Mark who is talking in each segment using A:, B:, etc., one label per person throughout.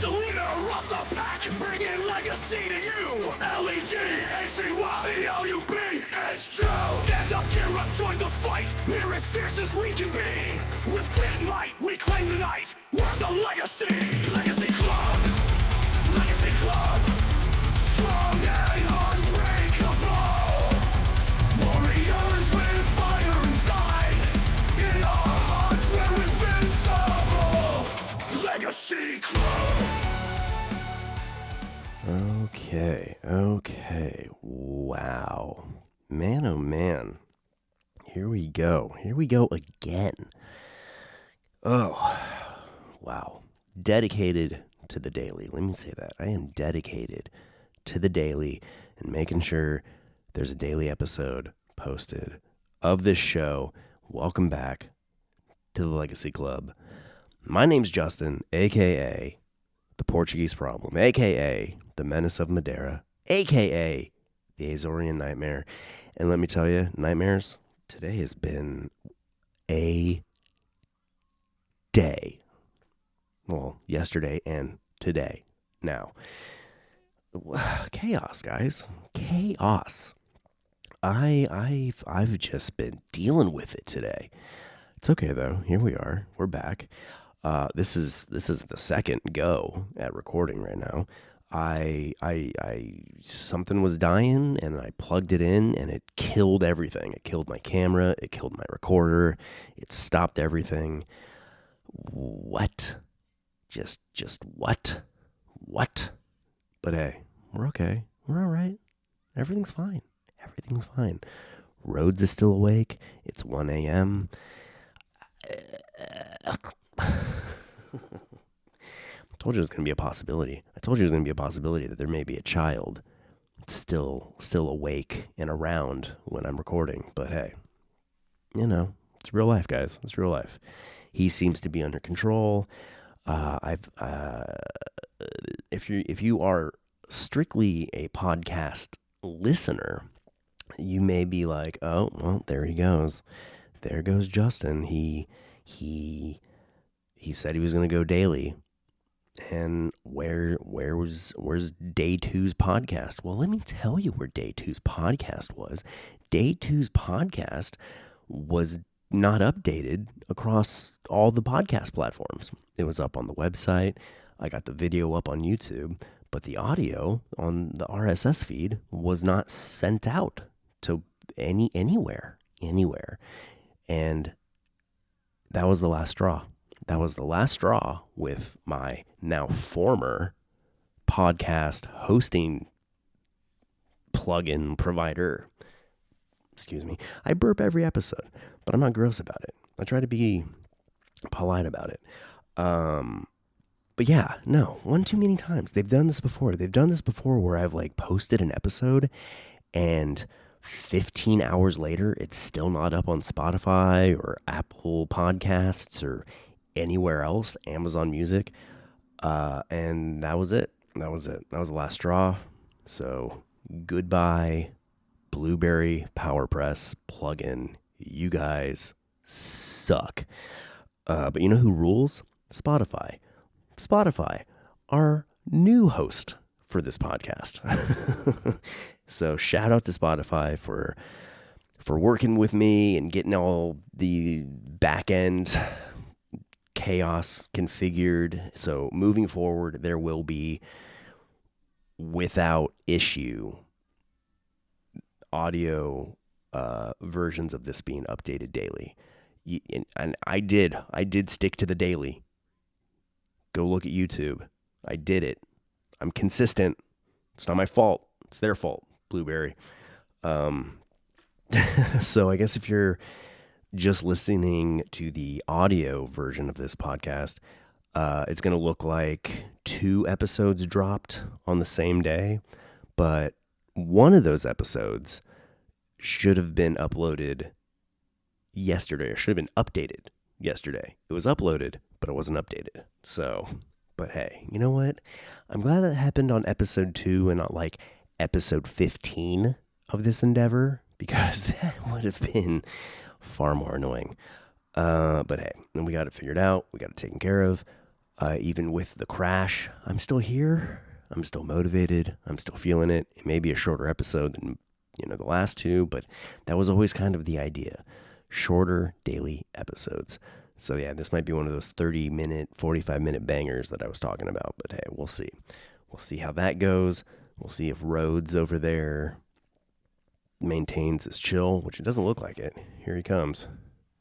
A: Who's the leader of the pack? Bringing legacy to you. Legacy, it's true. Stand up, gear up, join the fight. We're as fierce as we can be. With grit and might, we claim the night. We're the Legacy. Legacy Club. Legacy Club. Strong and unbreakable. Warriors with fire inside. In our hearts we're invincible. Legacy Club.
B: Okay. Wow. Man, oh man. Here we go again. Oh, wow. Dedicated to the daily. Let me say that. I am dedicated to the daily and making sure there's a daily episode posted of this show. Welcome back to the Legacy Club. My name's Justin, a.k.a. the Portuguese Problem, a.k.a. the Menace of Madeira, a.k.a. the Azorian Nightmare. And let me tell you, nightmares, today has been a day. Well, yesterday and today. Now, chaos, guys. Chaos. I've just been dealing with it today. It's okay though. Here we are. We're back. This is the second go at recording right now. I something was dying and I plugged it in and it killed everything. It killed my camera. It killed my recorder. It stopped everything. What? Just what? What? But hey, we're okay. We're all right. Everything's fine. Rhodes is still awake. It's 1 a.m. I told you it was going to be a possibility. That there may be a child still awake and around when I'm recording. But hey, it's real life, guys. It's real life. He seems to be under control. If you are strictly a podcast listener, you may be like, oh, well, there he goes. There goes Justin. He said he was going to go daily. And where's Day 2's podcast? Well, let me tell you where Day 2's podcast was. Day 2's podcast was not updated across all the podcast platforms. It was up on the website. I got the video up on YouTube, but the audio on the RSS feed was not sent out to anywhere. And that was the last straw. With my now former podcast hosting plugin provider. Excuse me. I burp every episode, but I'm not gross about it. I try to be polite about it. But yeah, no, one too many times. They've done this before. Where I've posted an episode and 15 hours later, it's still not up on Spotify or Apple Podcasts or anywhere else, Amazon Music. And that was it. That was the last straw. So goodbye, Blueberry PowerPress plugin. You guys suck. But you know who rules? Spotify. Our new host for this podcast. So shout out to Spotify for working with me and getting all the back end chaos configured. So moving forward, there will be, without issue, audio versions of this being updated daily. And I did stick to the daily. Go look at YouTube. I did it. I'm consistent. It's not my fault. It's their fault, Blueberry. So I guess if you're just listening to the audio version of this podcast, it's going to look like 2 episodes dropped on the same day, but one of those episodes should have been uploaded yesterday, or should have been updated yesterday. It was uploaded, but it wasn't updated. So, but hey, you know what? I'm glad that happened on episode 2 and not episode 15 of this endeavor, because that would have been far more annoying. But hey, we got it figured out. We got it taken care of. Even with the crash, I'm still here. I'm still motivated. I'm still feeling it. It may be a shorter episode than, the last two, but that was always kind of the idea. Shorter daily episodes. So yeah, this might be one of those 30-minute, 45-minute bangers that I was talking about, but hey, we'll see. We'll see how that goes. We'll see if Rhodes over there maintains his chill, which it doesn't look like it. Here he comes.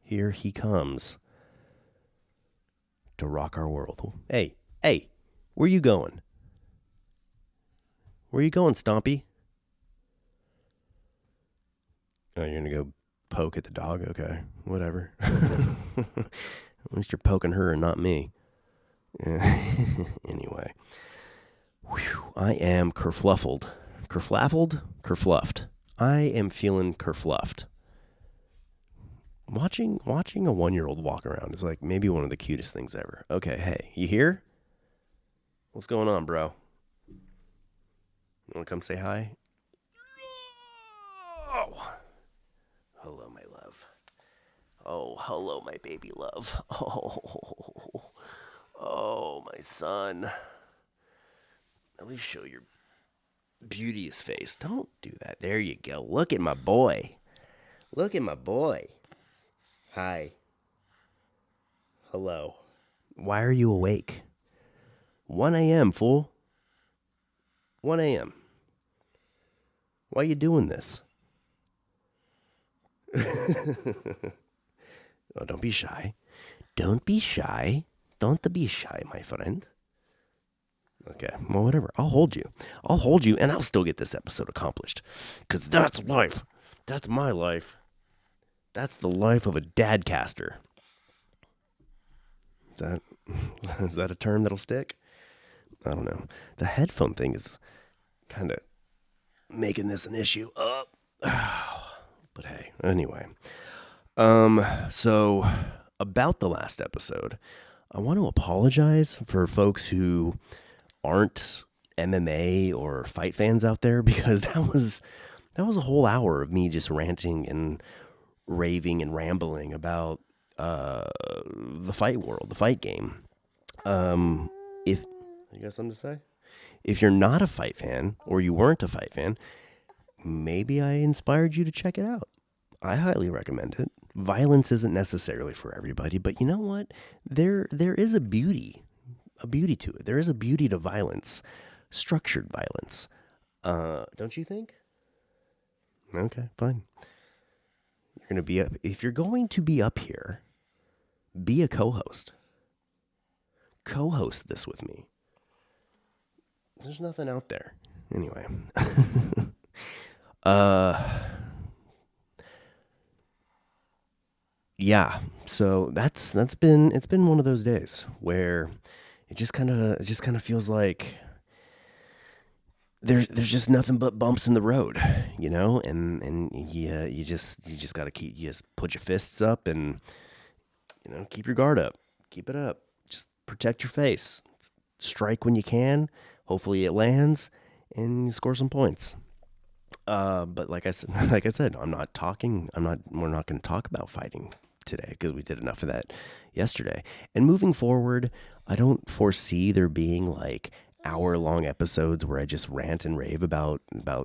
B: Here he comes to rock our world. Hey, where you going? Where you going, Stompy? Oh, you're going to go poke at the dog? Okay, whatever. At least you're poking her and not me. Anyway. Whew, I am kerfluffled. Kerflaffled? Kerfluffed. I am feeling kerfluffed. Watching a 1-year-old walk around is like maybe one of the cutest things ever. Okay, hey, you here? What's going on, bro? You want to come say hi? Oh. Hello, my love. Oh, hello, my baby love. Oh, my son. At least show your beauteous face. Don't do that. There you go. Look at my boy. Look at my boy. Hi. Hello. Why are you awake? 1 a.m., fool. 1 a.m. Why are you doing this? Oh, don't be shy. Don't be shy. Don't be shy, my friend. Okay, well, whatever. I'll hold you. And I'll still get this episode accomplished. Because that's life. That's my life. That's the life of a dadcaster. Is that a term that'll stick? I don't know. The headphone thing is kind of making this an issue. But hey, anyway. So about the last episode, I want to apologize for folks who aren't MMA or fight fans out there, because that was a whole hour of me just ranting and raving and rambling about the fight world, the fight game. If you got something to say? If you're not a fight fan, or you weren't a fight fan, maybe I inspired you to check it out. I highly recommend it. Violence isn't necessarily for everybody, but you know what? There is a beauty to it. There is a beauty to violence, structured violence. Don't you think? Okay, fine. If you're going to be up here, be a co-host. Co-host this with me. There's nothing out there. Anyway. Yeah. So it's been one of those days where it just kind of feels like there's just nothing but bumps in the road, and you just got to put your fists up and keep your guard up. Keep it up. Just protect your face. Strike when you can. Hopefully it lands and you score some points. But like I said, we're not going to talk about fighting today because we did enough of that yesterday. And moving forward, I don't foresee there being like hour-long episodes where I just rant and rave about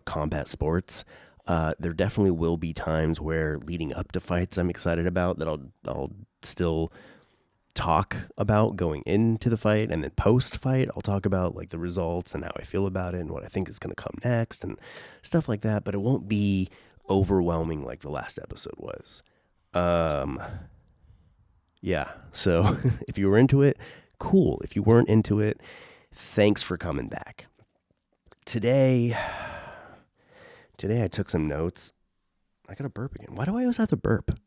B: combat sports. There definitely will be times where leading up to fights I'm excited about that I'll still talk about going into the fight, and then post-fight I'll talk about like the results and how I feel about it and what I think is going to come next and stuff like that, but it won't be overwhelming like the last episode was. Yeah, so if you were into it, cool. If you weren't into it, thanks for coming back. Today I took some notes. I got to burp again. Why do I always have to burp?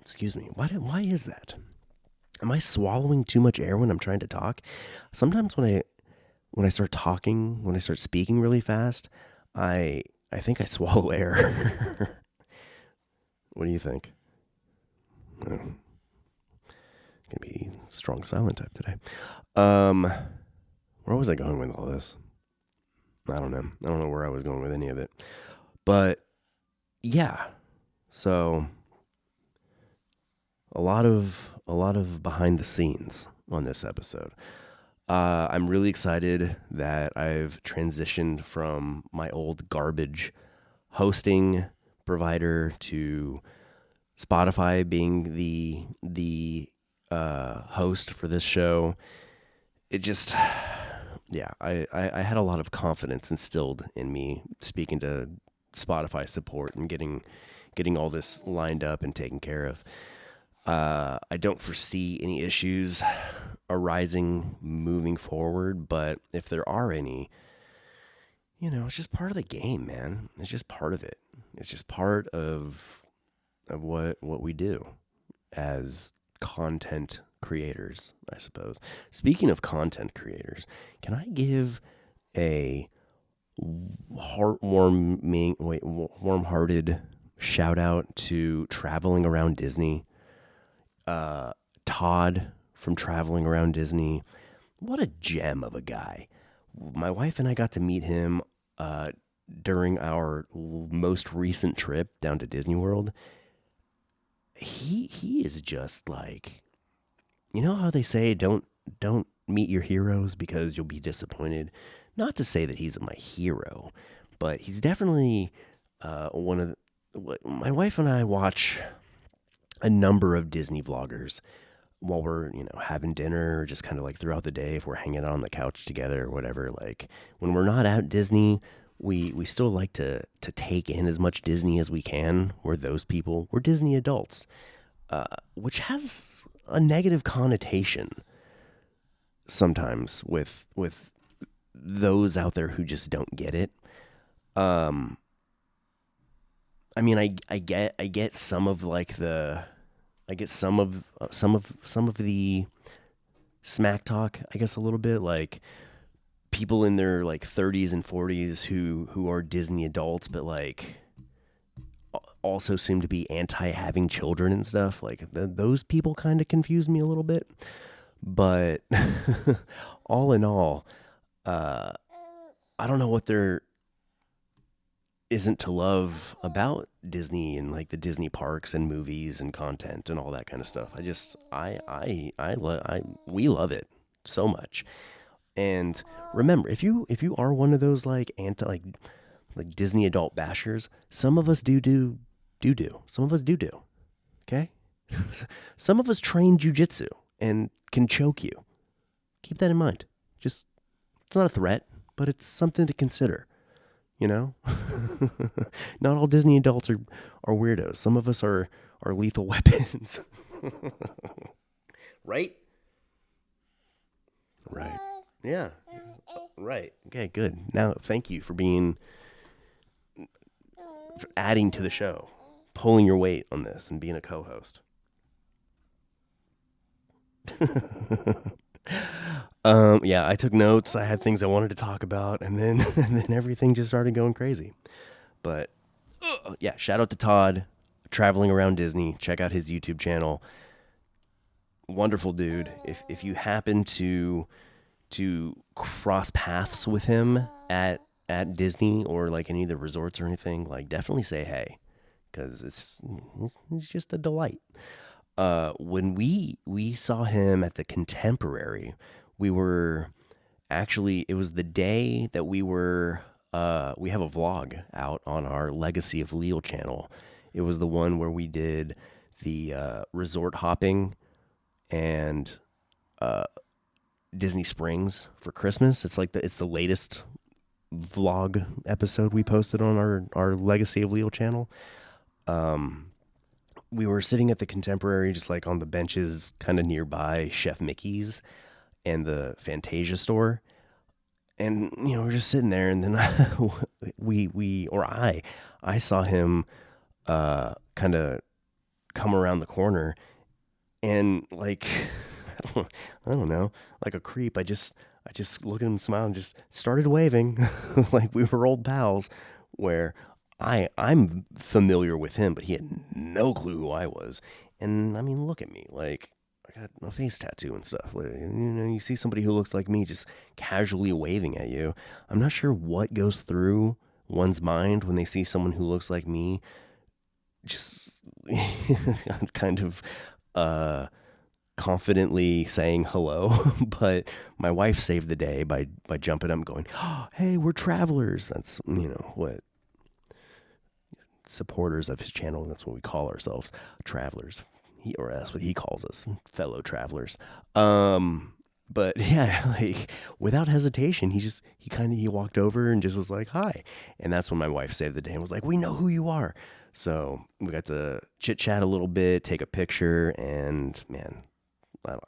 B: Excuse me. Why is that? Am I swallowing too much air when I'm trying to talk? Sometimes when I start talking, when I start speaking really fast, I think I swallow air. What do you think? Gonna be strong silent type today. Where was I going with all this? I don't know. I don't know where I was going with any of it. But yeah. So a lot of behind the scenes on this episode. I'm really excited that I've transitioned from my old garbage hosting provider to Spotify being the host for this show. It just, yeah, I had a lot of confidence instilled in me speaking to Spotify support and getting all this lined up and taken care of. I don't foresee any issues arising moving forward, but if there are any, it's just part of the game, man. It's just part of it. It's just part of what we do as content creators, I suppose. Speaking of content creators, can I give a warm-hearted shout out to Traveling Around Disney? Todd from Traveling Around Disney. What a gem of a guy. My wife and I got to meet him during our most recent trip down to Disney World. He is just like, how they say don't meet your heroes because you'll be disappointed. Not to say that he's my hero, but he's definitely one of my wife and I watch a number of Disney vloggers while we're, having dinner or just kind of like throughout the day if we're hanging out on the couch together or whatever. Like when we're not at Disney, we still like to take in as much Disney as we can. We're those people. We're Disney adults, which has a negative connotation sometimes with those out there who just don't get it. I mean, I get some of like some of the smack talk, I guess, a little bit, like people in their like 30s and 40s who are Disney adults, but like also seem to be anti having children and stuff. Like those people kind of confuse me a little bit, but all in all, I don't know what there isn't to love about Disney and like the Disney parks and movies and content and all that kind of stuff. We love it so much. And remember, if you are one of those like anti like Disney adult bashers, some of us do. Some of us do. Okay? Some of us train Jiu-Jitsu and can choke you. Keep that in mind. Just, it's not a threat, but it's something to consider. Not all Disney adults are weirdos. Some of us are lethal weapons. Right? Right. Yeah. Right. Okay, good. Now, thank you for adding to the show, pulling your weight on this and being a co-host. Yeah, I took notes. I had things I wanted to talk about, and then everything just started going crazy. But yeah, shout out to Todd, Traveling Around Disney. Check out his YouTube channel. Wonderful dude. If you happen to cross paths with him at Disney or like any of the resorts or anything, like definitely say hey, because it's just a delight. When we saw him at the Contemporary, it was the day that we have a vlog out on our Legacy of Leal channel. It was the one where we did the resort hopping and Disney Springs for Christmas. It's like it's the latest vlog episode we posted on our Legacy of Leal channel. We were sitting at the Contemporary, just like on the benches kind of nearby Chef Mickey's and the Fantasia store. And, we're just sitting there, and then I saw him kind of come around the corner, and like, I don't know, like a creep, I just looked at him, smiled, and just started waving like we were old pals, where I'm familiar with him, but he had no clue who I was. And I mean, look at me, like I got a face tattoo and stuff. You see somebody who looks like me just casually waving at you. I'm not sure what goes through one's mind when they see someone who looks like me just kind of confidently saying hello, but my wife saved the day by jumping up and going, oh, hey, we're travelers. That's, what supporters of his channel, that's what we call ourselves, travelers. Or that's what he calls us, fellow travelers. But yeah, like without hesitation, he walked over and just was like, hi. And that's when my wife saved the day and was like, we know who you are. So we got to chit chat a little bit, take a picture, and man,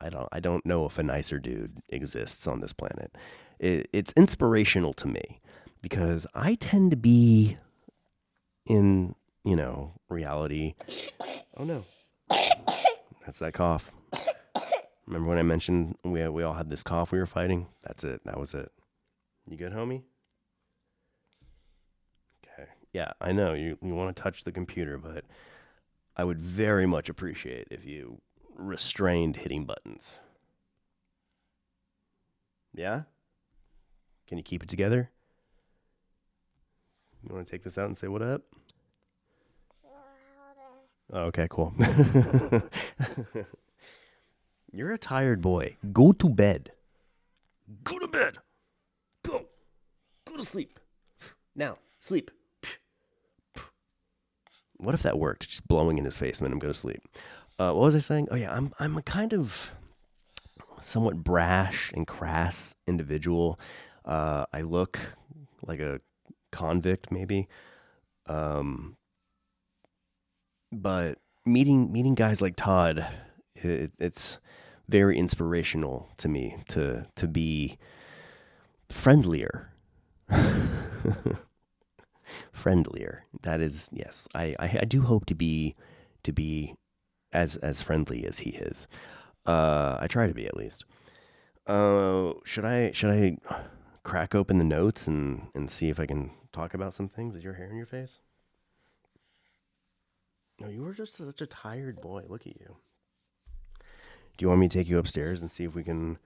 B: I don't know if a nicer dude exists on this planet. It's inspirational to me because I tend to be in, reality. Oh no. That's that cough. Remember when I mentioned we all had this cough we were fighting? That's it. That was it. You good, homie? Okay. Yeah, I know you want to touch the computer, but I would very much appreciate if you restrained hitting buttons. Yeah? Can you keep it together? You want to take this out and say what up? Oh, okay, cool. You're a tired boy. Go to bed. Go to bed. Go. Go to sleep. Now, sleep. What if that worked? Just blowing in his face and then I'm go to sleep. What was I saying? Oh yeah, I'm a kind of somewhat brash and crass individual. I look like a convict, maybe. But meeting guys like Todd, it's very inspirational to me to be friendlier. Friendlier. That is, yes. I do hope to be as friendly as he is. I try to be, at least. Should I crack open the notes and see if I can talk about some things? Is your hair in your face? No, you were just such a tired boy. Look at you. Do you want me to take you upstairs and see if we can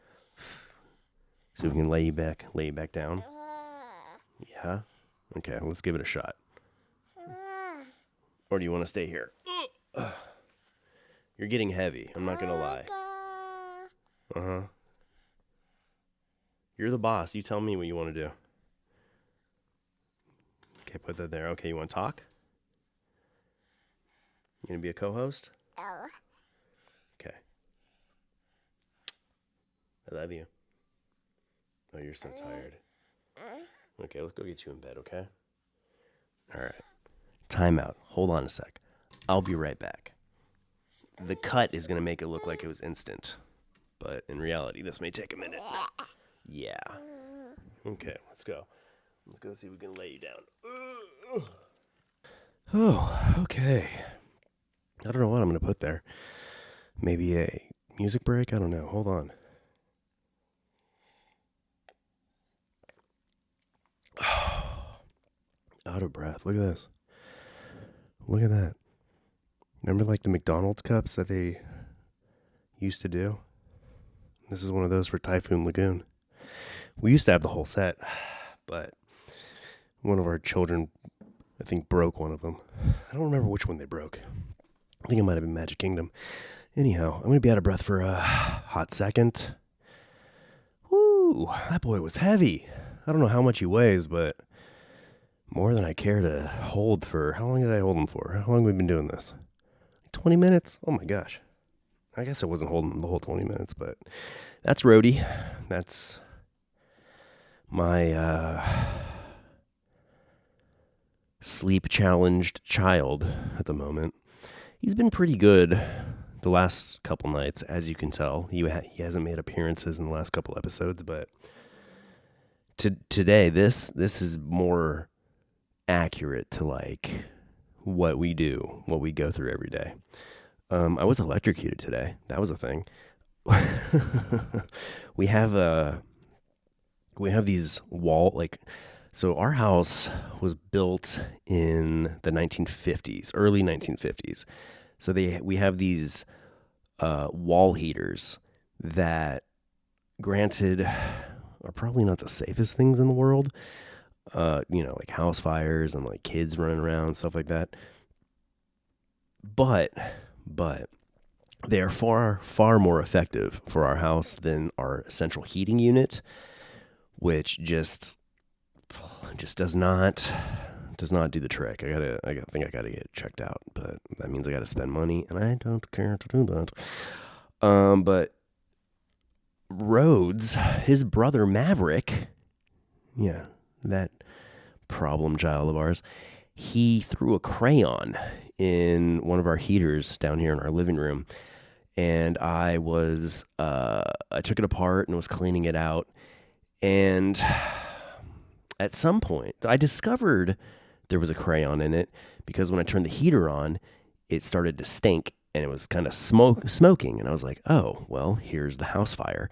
B: lay you back down? Yeah? Okay, let's give it a shot. Or do you want to stay here? You're getting heavy, I'm not going to lie. Uh-huh. You're the boss. You tell me what you want to do. Okay, put that there. Okay, you want to talk? You going to be a co-host? Okay. I love you. Oh, you're so tired. Okay, let's go get you in bed, okay? All right. Time out. Hold on a sec. I'll be right back. The cut is going to make it look like it was instant. But in reality, this may take a minute. Yeah. Okay, let's go. Let's go see if we can lay you down. Oh, okay. I don't know what I'm going to put there. Maybe a music break? I don't know. Hold on. Out of breath. Look at this. Look at that. Remember like the McDonald's cups that they used to do? This is one of those for Typhoon Lagoon. We used to have the whole set, but one of our children, I think, broke one of them. I don't remember which one they broke. I think it might have been Magic Kingdom. Anyhow, I'm going to be out of breath for a hot second. Woo, that boy was heavy. I don't know how much he weighs, but more than I care to hold for. How long did I hold him for? How long have we been doing this? 20 minutes? Oh my gosh. I guess I wasn't holding him the whole 20 minutes, but that's Rhodey. That's my sleep-challenged child at the moment. He's been pretty good the last couple nights, as you can tell. He hasn't made appearances in the last couple episodes, but today, this is more accurate to like what we do, what we go through every day. I was electrocuted today. That was a thing. We have these so our house was built in the 1950s, early 1950s. So we have these wall heaters that, granted, are probably not the safest things in the world. Like house fires and like kids running around, stuff like that. But They are far, far more effective for our house than our central heating unit, which just does not do the trick. I think I gotta get it checked out, but that means I gotta spend money, and I don't care to do that. But Rhodes, his brother Maverick, yeah, that problem child of ours, he threw a crayon in one of our heaters down here in our living room, and I took it apart and was cleaning it out, and at some point I discovered there was a crayon in it because when I turned the heater on, it started to stink and it was kind of smoking, and I was like, oh, well, here's the house fire.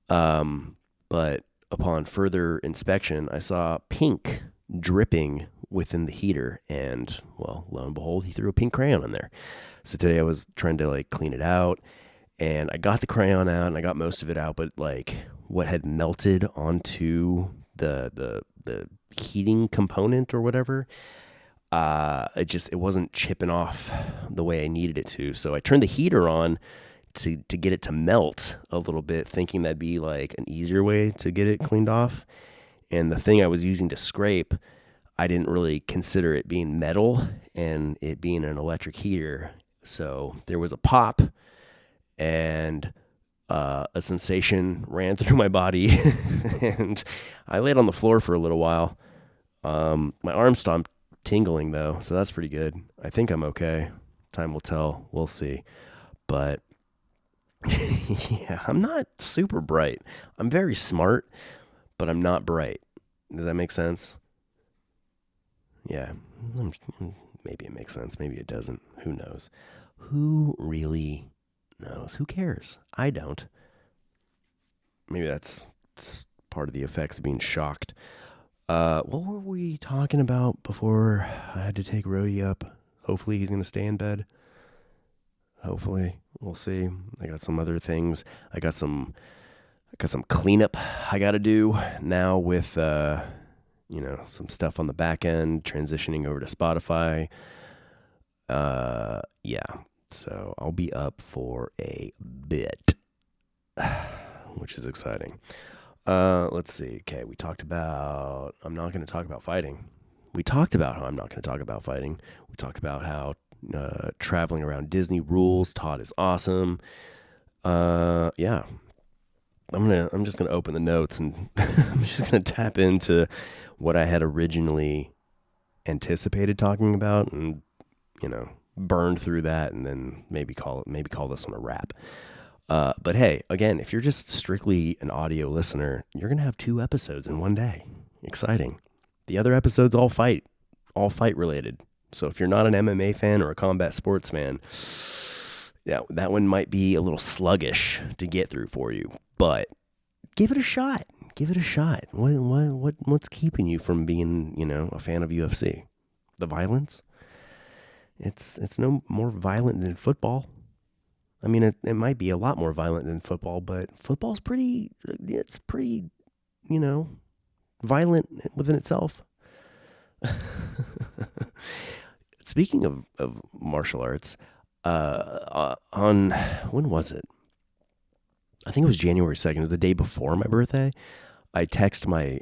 B: But upon further inspection, I saw pink dripping within the heater, and well, lo and behold, he threw a pink crayon in there. So today I was trying to like clean it out, and I got the crayon out and I got most of it out, but like what had melted onto the heating component or whatever, it wasn't chipping off the way I needed it to. So I turned the heater on to get it to melt a little bit, thinking that'd be like an easier way to get it cleaned off. And the thing I was using to scrape, I didn't really consider it being metal and it being an electric heater. So there was a pop, and a sensation ran through my body, and I laid on the floor for a little while. My arm stopped tingling though, so that's pretty good. I think I'm okay. Time will tell. We'll see. But yeah, I'm not super bright. I'm very smart, but I'm not bright. Does that make sense? Yeah, maybe it makes sense. Maybe it doesn't. Who knows? Who really knows? Who cares? I don't. Maybe that's part of the effects of being shocked. What were we talking about before I had to take Rhodey up? Hopefully he's going to stay in bed. Hopefully. We'll see. I got some other things. I got some cleanup I got to do now with, some stuff on the back end, transitioning over to Spotify. Yeah. So I'll be up for a bit, which is exciting. Let's see. Okay, we talked about I'm not going to talk about fighting. We talked about how I'm not going to talk about fighting. We talked about how traveling around Disney rules. Todd is awesome. Yeah. I'm just gonna open the notes and I'm just gonna tap into what I had originally anticipated talking about, and burn through that, and then maybe call this one a wrap. But hey, again, if you're just strictly an audio listener, you're gonna have 2 episodes in one day. Exciting. The other episodes all fight related. So if you're not an MMA fan or a combat sports fan, yeah, that one might be a little sluggish to get through for you, but give it a shot. Give it a shot. What's keeping you from being, a fan of UFC? The violence? It's no more violent than football. I mean, it might be a lot more violent than football, but football's pretty, violent within itself. Speaking of martial arts, on, when was it? I think it was January 2nd. It was the day before my birthday. I text my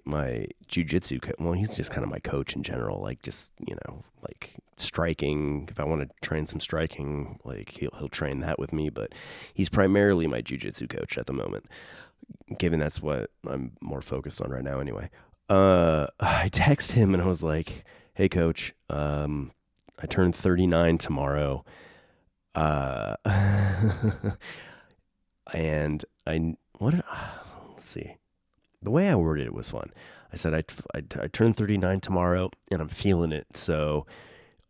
B: Jiu-Jitsu coach. Well, he's just kind of my coach in general, like just, like striking. If I want to train some striking, like he'll train that with me, but he's primarily my Jiu-Jitsu coach at the moment, given that's what I'm more focused on right now anyway. I text him and I was like, hey coach, I turned 39 tomorrow. And let's see. The way I worded it was fun. I said, I turned 39 tomorrow and I'm feeling it. So,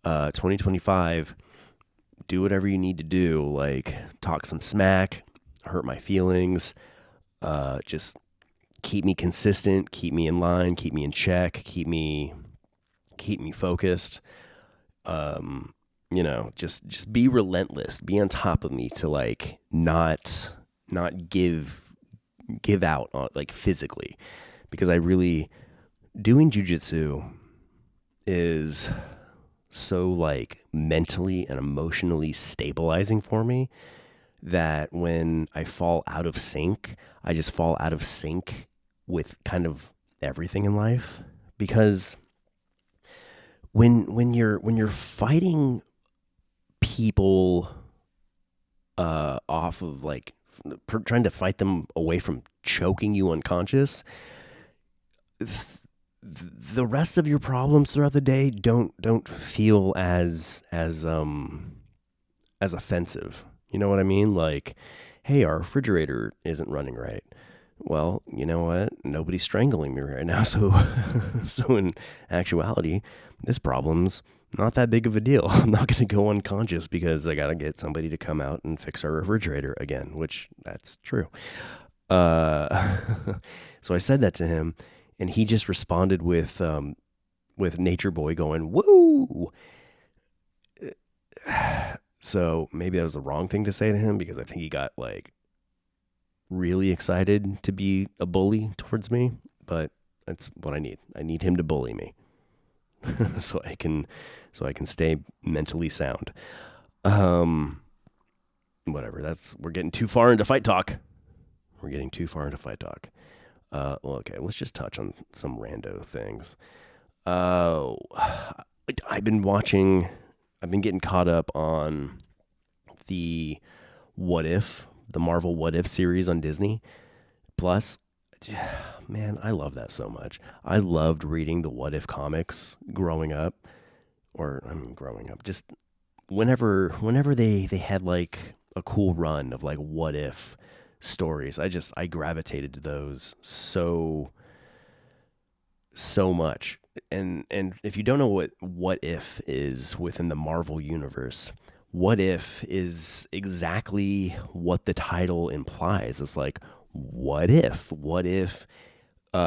B: 2025, do whatever you need to do. Like talk some smack, hurt my feelings, just keep me consistent, keep me in line, keep me in check, keep me focused. Just be relentless, be on top of me to like not give out like physically, because I really, doing jiu-jitsu is so like mentally and emotionally stabilizing for me that when I fall out of sync, I just fall out of sync with kind of everything in life. Because when you're fighting people off of like trying to fight them away from choking you unconscious, the rest of your problems throughout the day don't feel as offensive. You know what I mean? Like, hey, our refrigerator isn't running right. Well, you know what? Nobody's strangling me right now, so so in actuality, this problem's not that big of a deal. I'm not going to go unconscious because I got to get somebody to come out and fix our refrigerator again, which that's true. So I said that to him, and he just responded with Nature Boy going, "Woo!" So maybe that was the wrong thing to say to him, because I think he got like really excited to be a bully towards me, but that's what I need. I need him to bully me so I can stay mentally sound. Whatever. We're getting too far into fight talk. Well, okay, let's just touch on some rando things. I've been getting caught up on the Marvel What If series on Disney Plus. Man, I love that so much. I loved reading the What If comics growing up, just whenever they had like a cool run of like what if stories. I gravitated to those so much. And if you don't know what if is within the Marvel universe, what if is exactly what the title implies. It's like, what if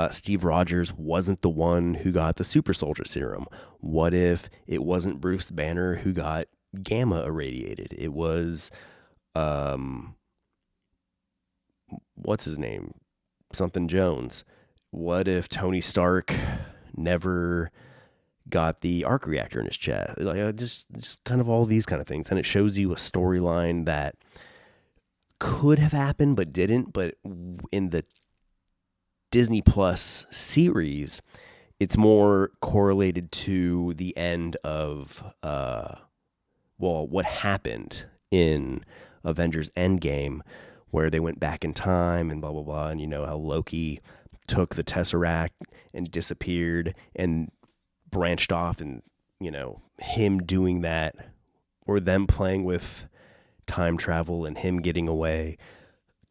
B: Steve Rogers wasn't the one who got the super soldier serum? What if it wasn't Bruce Banner who got gamma irradiated? It was what's his name? Something Jones. What if Tony Stark never got the arc reactor in his chest? Like just kind of all these kind of things. And it shows you a storyline that could have happened but didn't. But in the Disney Plus series, it's more correlated to the end of what happened in Avengers Endgame, where they went back in time and blah blah blah, and you know how Loki took the Tesseract and disappeared and branched off, and you know him doing that, or them playing with time travel and him getting away,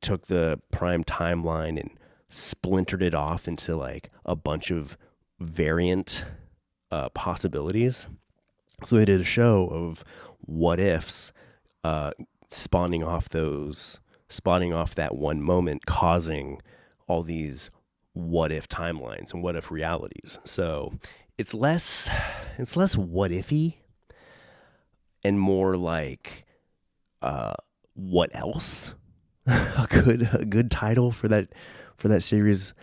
B: took the prime timeline and splintered it off into like a bunch of variant possibilities. So they did a show of what ifs, spawning off that one moment, causing all these what if timelines and what if realities. So it's less what ify and more like what else. a good title for that series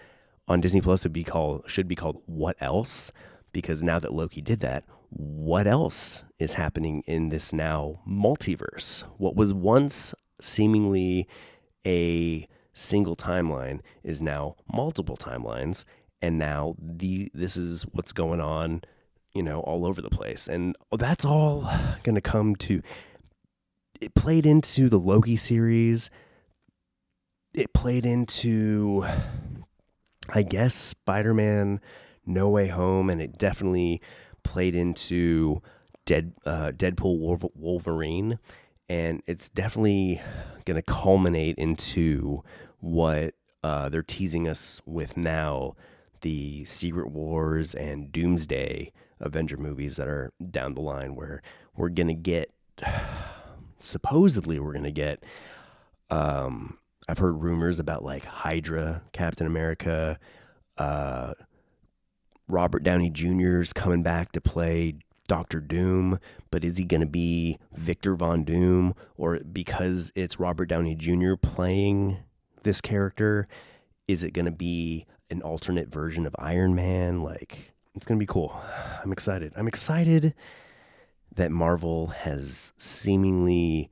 B: on Disney Plus should be called What Else, because now that Loki did that, what else is happening in this now multiverse? What was once seemingly a single timeline is now multiple timelines, and now this is what's going on, you know, all over the place. And that's all going to come to, it played into the Loki series. It played into, I guess, Spider-Man No Way Home, and it definitely played into Deadpool Wolverine, and it's definitely going to culminate into what they're teasing us with now, the Secret Wars and Doomsday Avenger movies that are down the line, where we're going to get, supposedly we're going to get, I've heard rumors about like Hydra, Captain America, Robert Downey Jr.'s coming back to play Doctor Doom, but is he going to be Victor Von Doom? Or because it's Robert Downey Jr. playing this character, is it going to be an alternate version of Iron Man? Like, it's going to be cool. I'm excited. I'm excited that Marvel has seemingly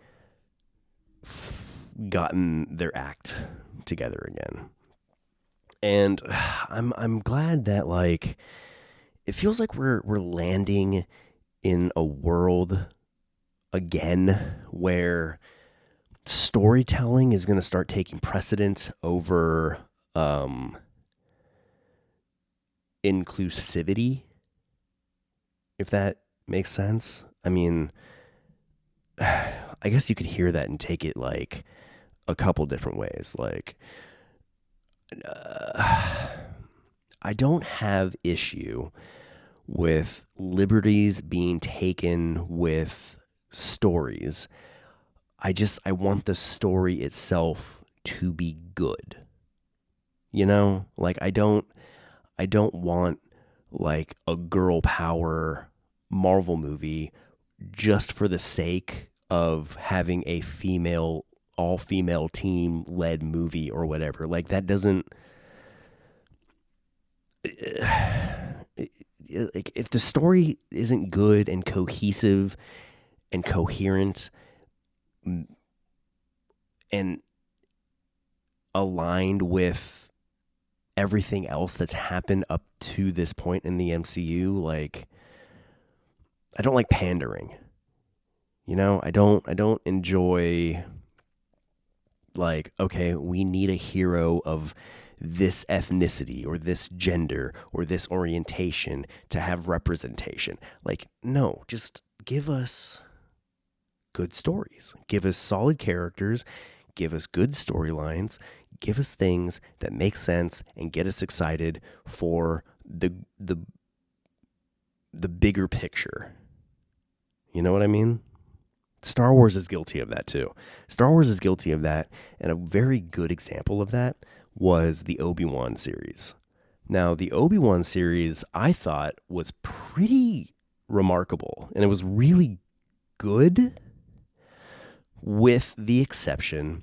B: gotten their act together again. And I'm glad that like it feels like we're landing in a world again where storytelling is going to start taking precedent over inclusivity, if that makes sense. I mean, I guess you could hear that and take it like a couple different ways. Like, I don't have issue with liberties being taken with stories. I want the story itself to be good. You know, like I don't want like a girl power Marvel movie just for the sake of having a all female team led movie or whatever. Like that doesn't like if the story isn't good and cohesive and coherent and aligned with everything else that's happened up to this point in the MCU, like I don't like pandering. You know, I don't enjoy like, okay, we need a hero of this ethnicity or this gender or this orientation to have representation. Like, no, just give us good stories. Give us solid characters, give us good storylines, give us things that make sense and get us excited for the bigger picture. You know what I mean? Star Wars is guilty of that too. Star Wars is guilty of that, and a very good example of that was the Obi-Wan series. Now, the Obi-Wan series I thought was pretty remarkable, and it was really good with the exception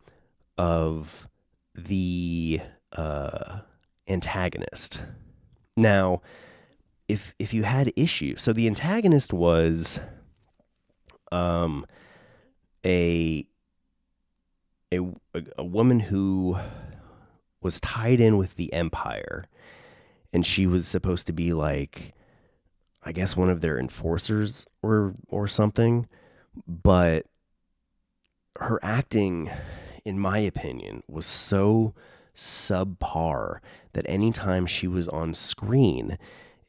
B: of the antagonist. Now, if you had issues, so the antagonist was a woman who was tied in with the Empire, and she was supposed to be like, I guess, one of their enforcers or something, but her acting, in my opinion, was so subpar that anytime she was on screen,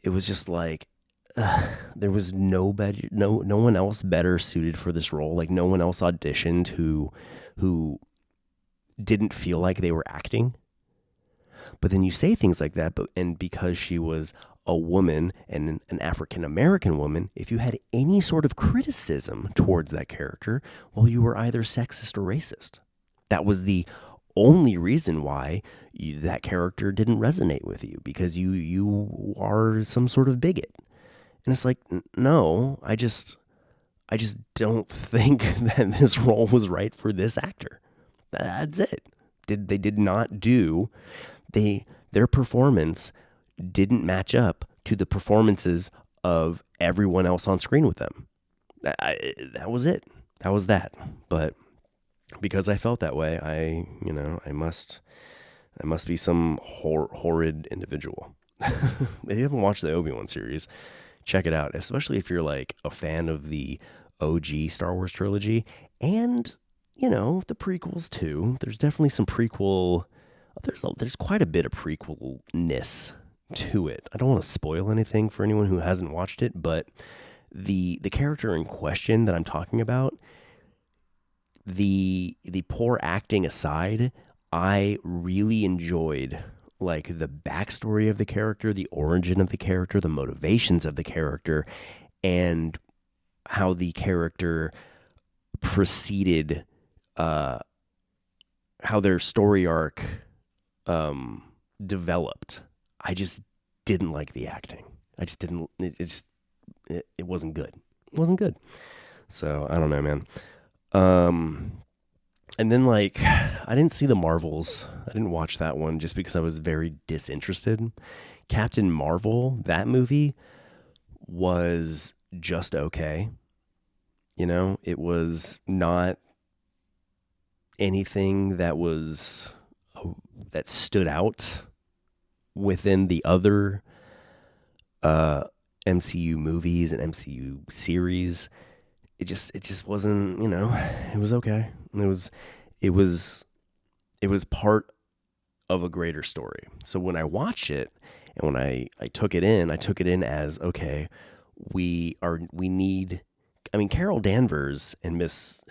B: it was just like, there was no one else better suited for this role. Like no one else auditioned who didn't feel like they were acting. But then you say things like that, and because she was a woman and an African American woman, if you had any sort of criticism towards that character, well, you were either sexist or racist. That was the only reason why that character didn't resonate with you, because you are some sort of bigot. And it's like, no, I just don't think that this role was right for this actor. That's it. They did not do, their performance didn't match up to the performances of everyone else on screen with them. That was it. That was that. But because I felt that way, I must be some horrid individual. If you haven't watched the Obi-Wan series, check it out, especially if you're like a fan of the OG Star Wars trilogy and, the prequels too. There's definitely some prequel, there's quite a bit of prequel-ness to it. I don't want to spoil anything for anyone who hasn't watched it, but the character in question that I'm talking about, the poor acting aside, I really enjoyed like the backstory of the character, the origin of the character, the motivations of the character, and how the character proceeded, how their story arc developed. I just didn't like the acting. I just didn't. It wasn't good. It wasn't good. So I don't know, man. And then like I didn't see the Marvels. I didn't watch that one just because I was very disinterested. Captain Marvel, that movie was just okay. It was not anything that stood out within the other MCU movies and MCU series. It just wasn't, it was okay. It was part of a greater story. So when I watched it and when I took it in as, okay, we need, Carol Danvers and Miss,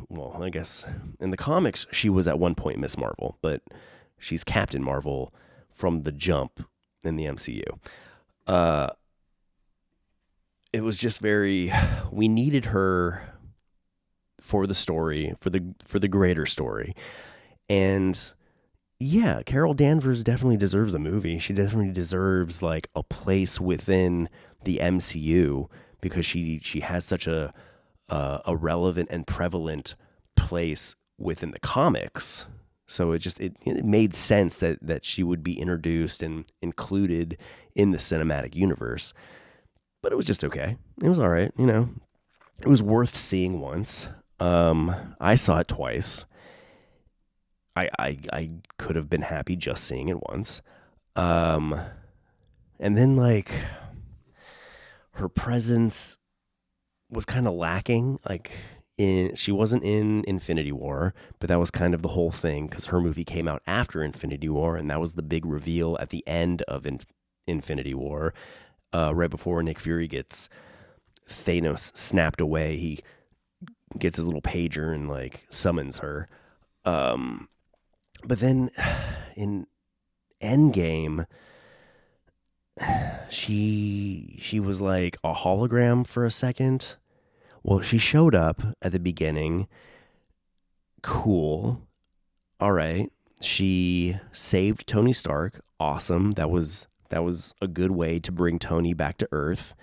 B: well, I guess in the comics, she was at one point Miss Marvel, but she's Captain Marvel from the jump in the MCU. It was just we needed her for the story, for the greater story. And yeah, Carol Danvers definitely deserves a movie. She definitely deserves like a place within the MCU because she has such a relevant and prevalent place within the comics. So it made sense that she would be introduced and included in the cinematic universe. But it was just okay. It was all right, It was worth seeing once. I saw it twice. I could have been happy just seeing it once. And then like her presence was kind of lacking. Like she wasn't in Infinity War, but that was kind of the whole thing because her movie came out after Infinity War, and that was the big reveal at the end of Infinity War, right before Nick Fury gets Thanos snapped away. He gets his little pager and like summons her. But then in Endgame, she was like a hologram for a second. Well, she showed up at the beginning. Cool. All right. She saved Tony Stark. Awesome. That was a good way to bring Tony back to Earth.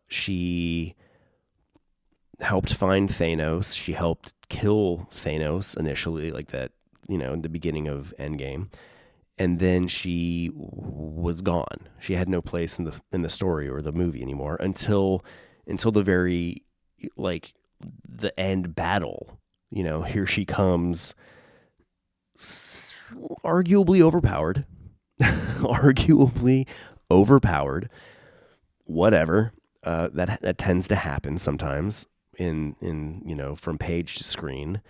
B: She helped find Thanos. She helped kill Thanos initially, like that, in the beginning of Endgame. And then she was gone. She had no place in the story or the movie anymore until the very, like, the end battle. Here she comes, arguably overpowered. Whatever. That tends to happen sometimes in from page to screen.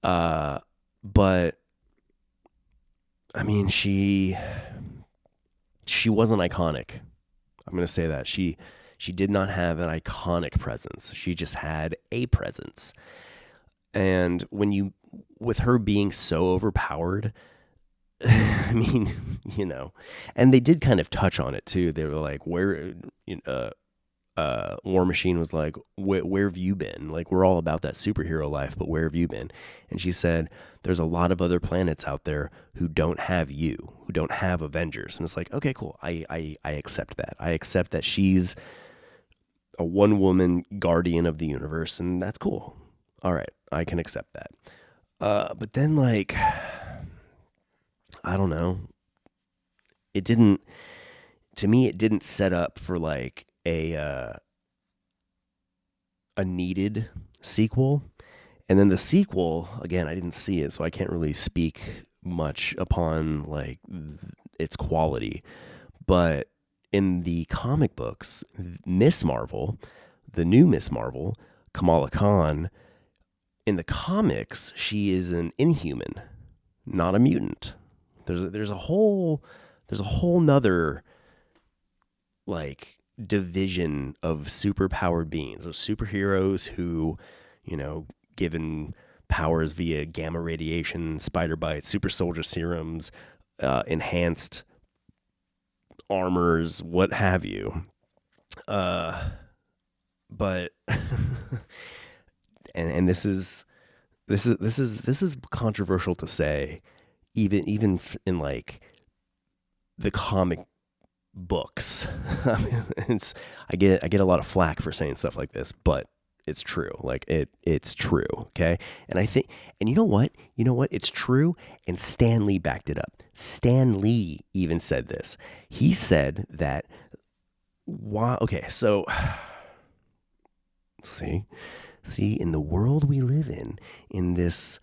B: But she wasn't iconic. I'm going to say that. She did not have an iconic presence. She just had a presence. And with her being so overpowered, and they did kind of touch on it too. They were like, where, War Machine was like, where have you been? Like, we're all about that superhero life, but where have you been? And she said, there's a lot of other planets out there who don't have you, who don't have Avengers. And it's like, okay, cool. I accept that. I accept that she's a one-woman guardian of the universe, and that's cool. All right, I can accept that. But then, like, I don't know. It didn't set up for like a needed sequel. And then the sequel, again, I didn't see it, so I can't really speak much upon like its quality. But in the comic books, Miss Marvel, the new Miss Marvel, Kamala Khan, in the comics, she is an Inhuman, not a mutant. There's a whole nother like division of superpowered beings, of superheroes who, given powers via gamma radiation, spider bites, super soldier serums, enhanced armors, what have you. But and this is controversial to say, even in like the comic books. I get a lot of flack for saying stuff like this, but it's true. Like it's true. Okay. And I think, and you know what? It's true. And Stan Lee backed it up. Stan Lee even said this. He said that, okay, so let's see. See, in the world we live in this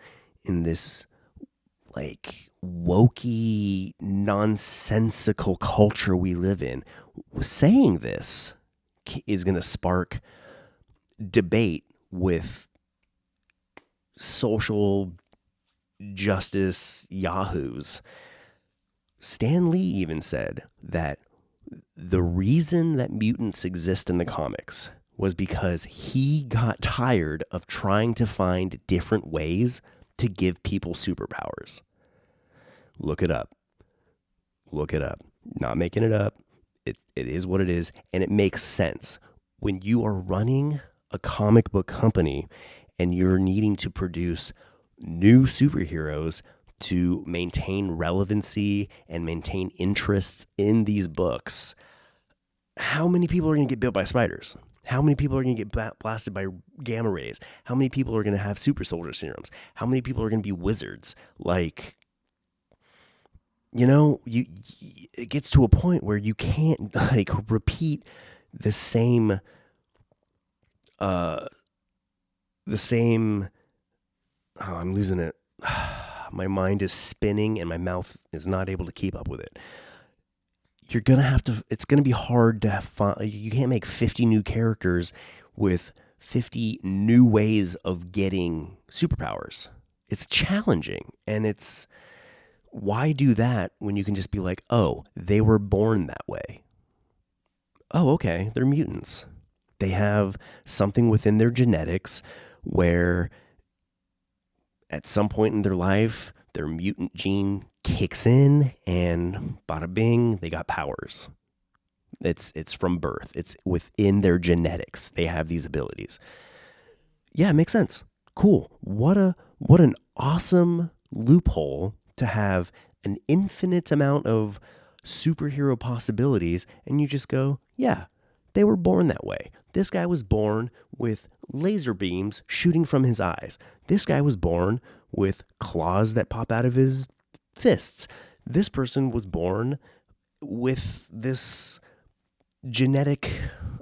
B: like wokey, nonsensical culture we live in, saying this is going to spark debate with social justice yahoos. Stan Lee even said that the reason that mutants exist in the comics was because he got tired of trying to find different ways to give people superpowers. Look it up. Look it up. Not making it up. It is what it is, and it makes sense. When you are running a comic book company and you're needing to produce new superheroes to maintain relevancy and maintain interests in these books, how many people are going to get bit by spiders? How many people are going to get blasted by gamma rays? How many people are going to have super soldier serums? How many people are going to be wizards? Like, it gets to a point where you can't like repeat the same oh, I'm losing it. My mind is spinning and my mouth is not able to keep up with it. You're going to have to, it's going to be hard to find, you can't make 50 new characters with 50 new ways of getting superpowers. It's challenging, and why do that when you can just be like, oh, they were born that way? Oh, okay, they're mutants. They have something within their genetics where at some point in their life, their mutant gene kicks in and bada bing, they got powers. It's from birth. It's within their genetics. They have these abilities. Yeah, it makes sense. Cool. What an awesome loophole to have an infinite amount of superhero possibilities, and you just go, yeah, they were born that way. This guy was born with laser beams shooting from his eyes. This guy was born with claws that pop out of his fists. This person was born with this genetic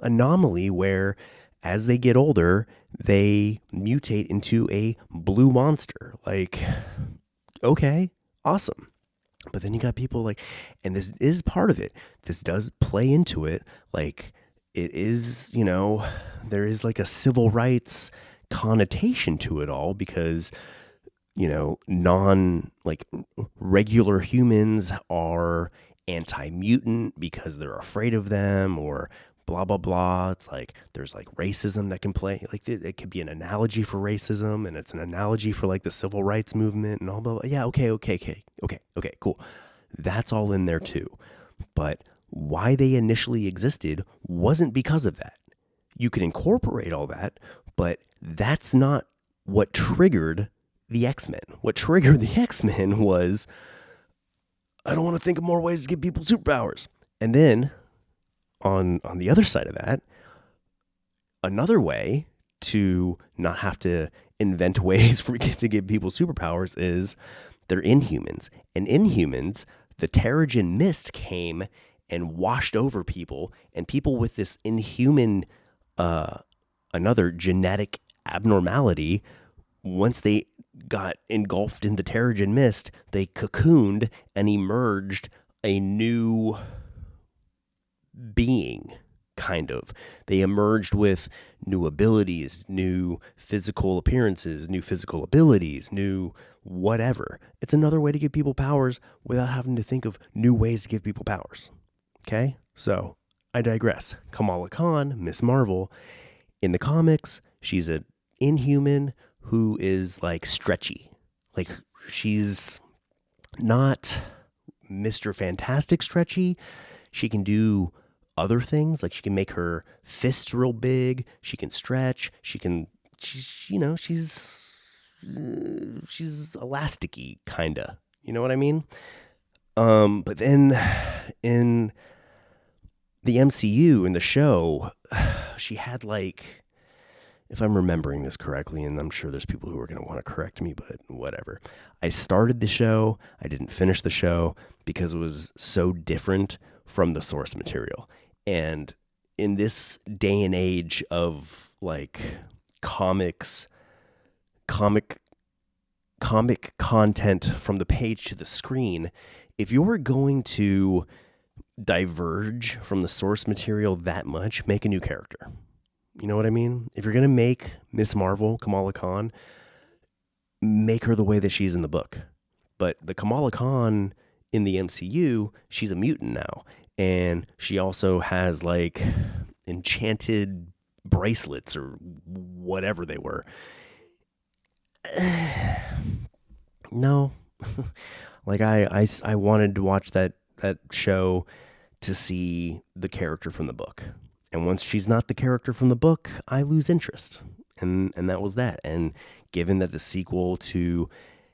B: anomaly where as they get older, they mutate into a blue monster. Like, okay, awesome. But then you got people like, and this is part of it. This does play into it. Like, it is, there is like a civil rights connotation to it all because, regular humans are anti-mutant because they're afraid of them or blah, blah, blah. It's like, there's like racism that can play. Like, it could be an analogy for racism, and it's an analogy for like the civil rights movement and all blah, blah. Yeah, okay, cool. That's all in there too. But why they initially existed wasn't because of that. You could incorporate all that, but that's not what triggered the X-Men. What triggered the X-Men was, I don't want to think of more ways to give people superpowers. And then on the other side of that, another way to not have to invent ways to give people superpowers is they're Inhumans. And Inhumans, the Terrigen Mist came and washed over people, and people with this inhuman, another genetic abnormality, once they got engulfed in the Terrigen Mist, they cocooned and emerged a new being, kind of. They emerged with new abilities, new physical appearances, new physical abilities, new whatever. It's another way to give people powers without having to think of new ways to give people powers. Okay? So, I digress. Kamala Khan, Miss Marvel, in the comics, she's an Inhuman who is like stretchy. Like, she's not Mr. Fantastic stretchy. She can do other things, like she can make her fists real big, she can stretch, she's elasticy kinda, you know what I mean? But then in the MCU, in the show, she had like, if I'm remembering this correctly, and I'm sure there's people who are going to want to correct me, but whatever. I started the show, I didn't finish the show because it was so different from the source material. And in this day and age of like comic content from the page to the screen, if you're going to diverge from the source material that much, make a new character. You know what I mean? If you're going to make Miss Marvel, Kamala Khan, make her the way that she's in the book. But the Kamala Khan in the MCU, she's a mutant now. And she also has like enchanted bracelets or whatever they were. No. Like I wanted to watch that show to see the character from the book. And once she's not the character from the book, I lose interest. And that was that. And given that the sequel to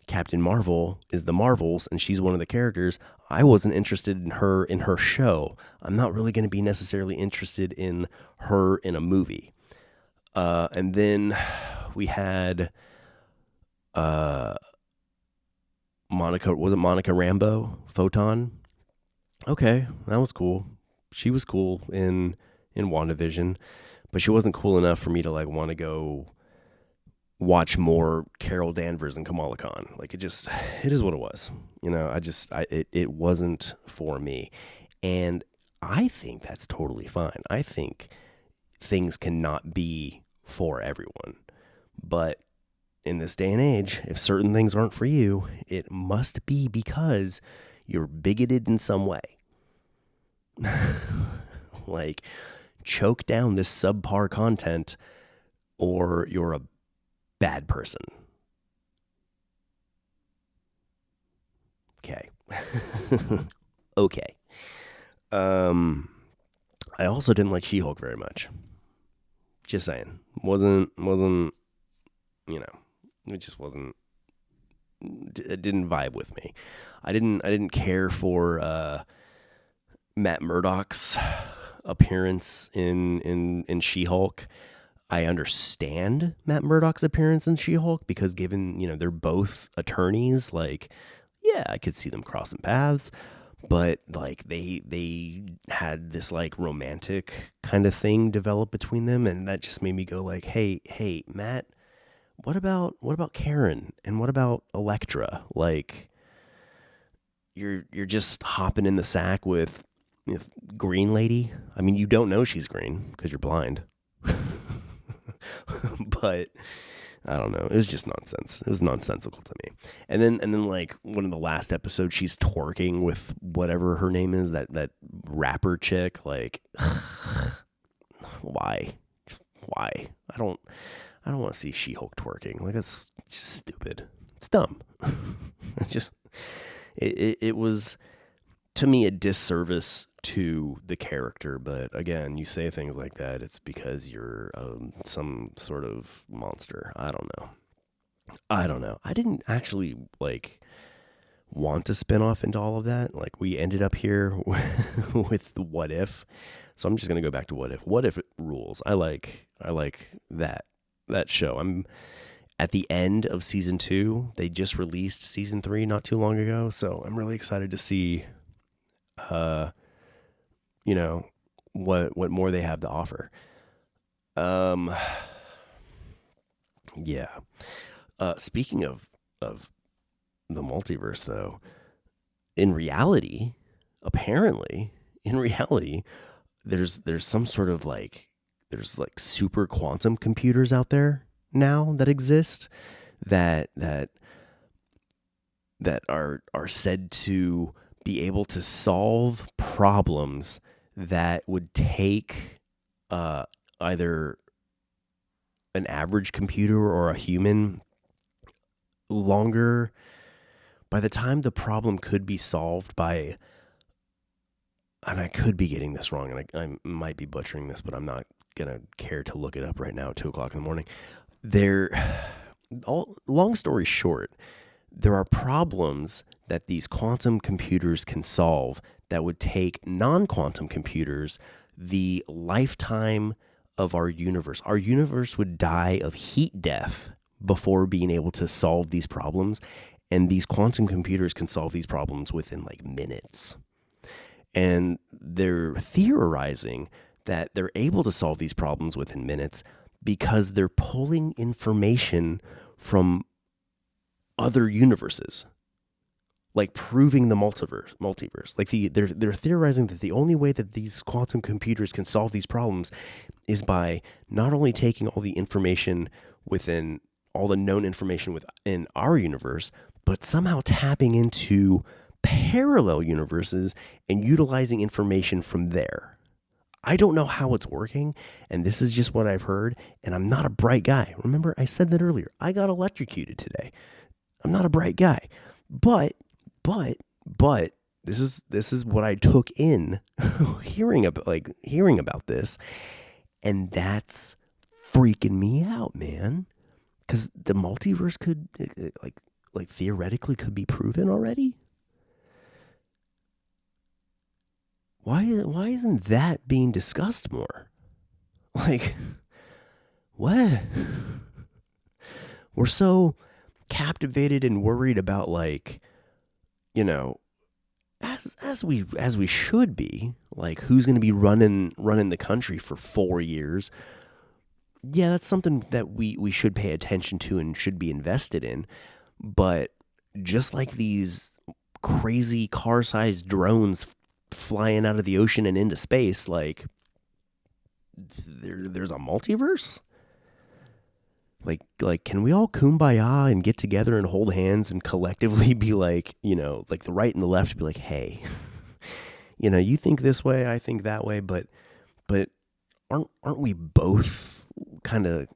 B: Captain Marvel is the Marvels and she's one of the characters, I wasn't interested in her show. I'm not really going to be necessarily interested in her in a movie. And then we had Monica Rambeau, Photon? Okay, that was cool. She was cool in WandaVision, but she wasn't cool enough for me to like want to go watch more Carol Danvers and Kamala Khan. Like it is what it was. You know, it wasn't for me. And I think that's totally fine. I think things cannot be for everyone. But in this day and age, if certain things aren't for you, it must be because you're bigoted in some way. Like, choke down this subpar content or you're a bad person. Okay. Okay. I also didn't like She-Hulk very much. Just saying. Wasn't, you know, it just wasn't, it didn't vibe with me. I didn't care for Matt Murdock's appearance in She-Hulk. I understand Matt Murdock's appearance in She-Hulk because given, you know, they're both attorneys, like, yeah, I could see them crossing paths, but like they had this like romantic kind of thing develop between them, and that just made me go like, hey, Matt, what about Karen and what about Elektra? Like, you're just hopping in the sack with Green Lady. I mean, you don't know she's green because you're blind. But I don't know. It was just nonsense. It was nonsensical to me. And then like one of the last episodes, she's twerking with whatever her name is, that rapper chick. Like, why? I don't want to see She-Hulk twerking. Like, that's just stupid. It's dumb. It was, to me, a disservice to the character. But again, you say things like that, it's because you're some sort of monster. I don't know. I didn't actually like want to spin off into all of that. Like, we ended up here with the What If. So I'm just gonna go back to What If. What If rules. I like that show. I'm at the end of season 2. They just released season 3 not too long ago, so I'm really excited to see you know, what more they have to offer. Yeah. Speaking of the multiverse, though, apparently in reality, there's some sort of like, there's like super quantum computers out there now that exist that are said to be able to solve problems that would take either an average computer or a human longer. By the time the problem could be solved by, and I could be getting this wrong, and I might be butchering this, but I'm not gonna care to look it up right now at 2:00 in the morning. Long story short, there are problems that these quantum computers can solve that would take non-quantum computers the lifetime of our universe. Our universe would die of heat death before being able to solve these problems. And these quantum computers can solve these problems within like minutes. And they're theorizing that they're able to solve these problems within minutes because they're pulling information from other universes, like proving the multiverse. Like they're theorizing that the only way that these quantum computers can solve these problems is by not only taking all the information within all the known information within our universe, but somehow tapping into parallel universes and utilizing information from there. I don't know how it's working, and this is just what I've heard, and I'm not a bright guy. Remember, I said that earlier. I got electrocuted today. I'm not a bright guy. But this is what I took in hearing about this, and that's freaking me out, man. Because the multiverse could like theoretically could be proven already. Why isn't that being discussed more? Like, what? We're so captivated and worried about, like, you know, as we should be, like, who's going to be running the country for 4 years. Yeah, that's something that we should pay attention to and should be invested in. But just like these crazy car-sized drones flying out of the ocean and into space, like, there's a multiverse? Like, can we all kumbaya and get together and hold hands and collectively be like, like the right and the left be like, hey, you think this way, I think that way, but aren't we both kind of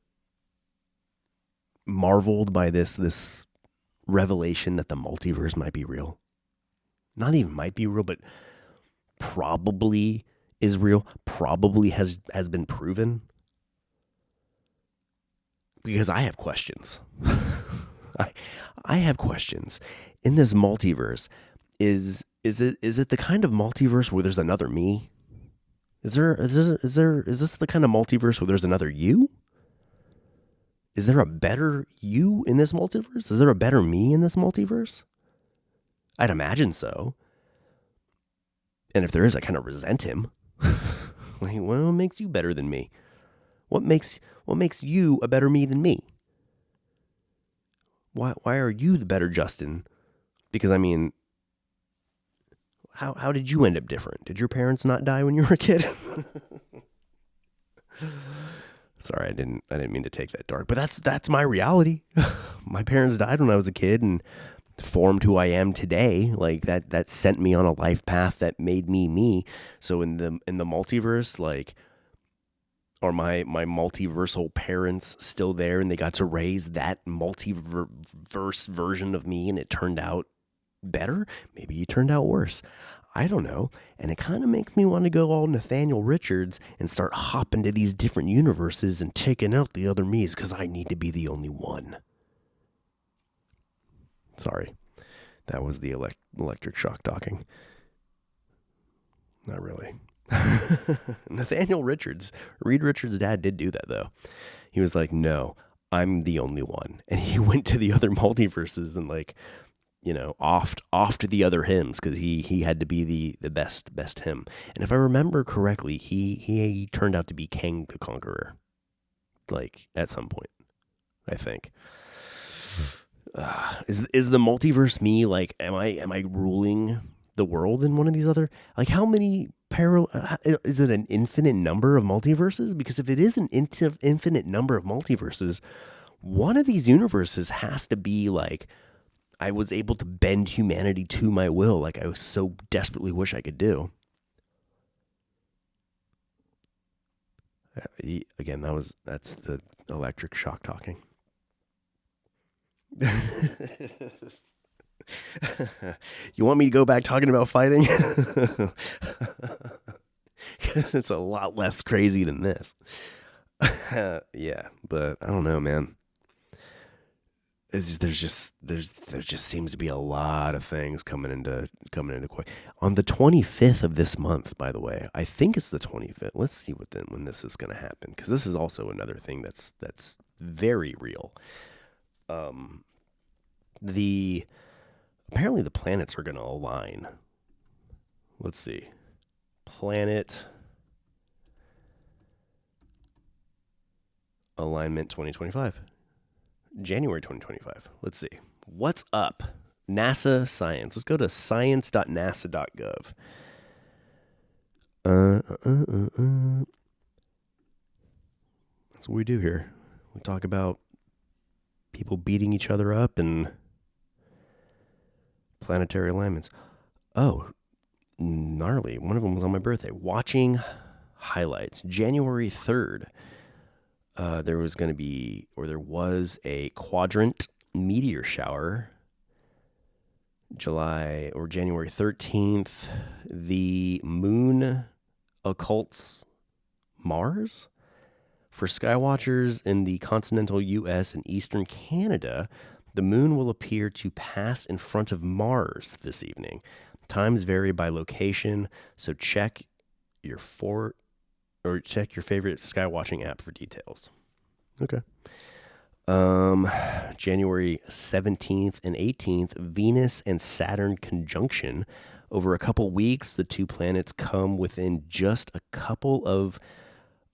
B: marveled by this revelation that the multiverse might be real? Not even might be real, but probably is real, probably has been proven. Because I have questions. I have questions. In this multiverse, is it the kind of multiverse where there's another me? Is this the kind of multiverse where there's another you? Is there a better you in this multiverse? Is there a better me in this multiverse? I'd imagine so. And if there is, I kind of resent him. Like, what makes you better than me? What makes you a better me than me? Why are you the better Justin? Because, I mean, how did you end up different? Did your parents not die when you were a kid? Sorry, I didn't mean to take that dark, but that's my reality. My parents died when I was a kid and formed who I am today. Like that sent me on a life path that made me me. So in the multiverse, like, are my multiversal parents still there and they got to raise that multiverse version of me and it turned out better? Maybe it turned out worse. I don't know. And it kind of makes me want to go all Nathaniel Richards and start hopping to these different universes and taking out the other me's because I need to be the only one. Sorry. That was the electric shock talking. Not really. Nathaniel Richards, Reed Richards' dad, did do that though. He was like, no, I'm the only one. And he went to the other multiverses and, like, off to the other hymns because he had to be the best hymn. And if I remember correctly, he turned out to be Kang the Conqueror, like, at some point, I think. Is the multiverse me? Like, am I ruling the world in one of these other, like, how many is it an infinite number of multiverses? Because if it is an infinite number of multiverses, one of these universes has to be like, I was able to bend humanity to my will, like I so desperately wish I could do. Again, that's the electric shock talking. You want me to go back talking about fighting? Because it's a lot less crazy than this. Yeah, but I don't know, man. There just seems to be a lot of things coming into question. On the 25th of this month, by the way, I think it's the 25th. Let's see when this is going to happen, because this is also another thing that's very real. Apparently the planets are going to align. Let's see. Planet alignment 2025. January 2025. Let's see. What's up? NASA science. Let's go to science.nasa.gov. That's what we do here. We talk about people beating each other up and planetary alignments. Oh, gnarly. One of them was on my birthday. Watching highlights. January 3rd. There was a quadrant meteor shower. January 13th, the moon occults Mars. For skywatchers in the continental U.S. and eastern Canada, the moon will appear to pass in front of Mars this evening. Times vary by location, so check your favorite skywatching app for details. Okay. January 17th and 18th, Venus and Saturn conjunction. Over a couple weeks, the two planets come within just a couple of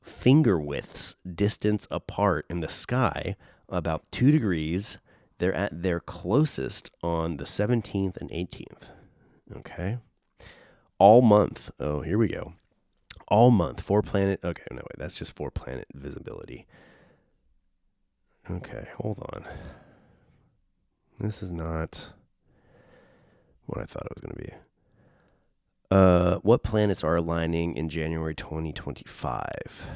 B: finger widths distance apart in the sky, about 2 degrees. They're at their closest on the 17th and 18th. Okay. All month. Oh, here we go. All month. 4 planet. Okay, no, wait. That's just 4 planet visibility. Okay, hold on. This is not what I thought it was going to be. What planets are aligning in January 2025?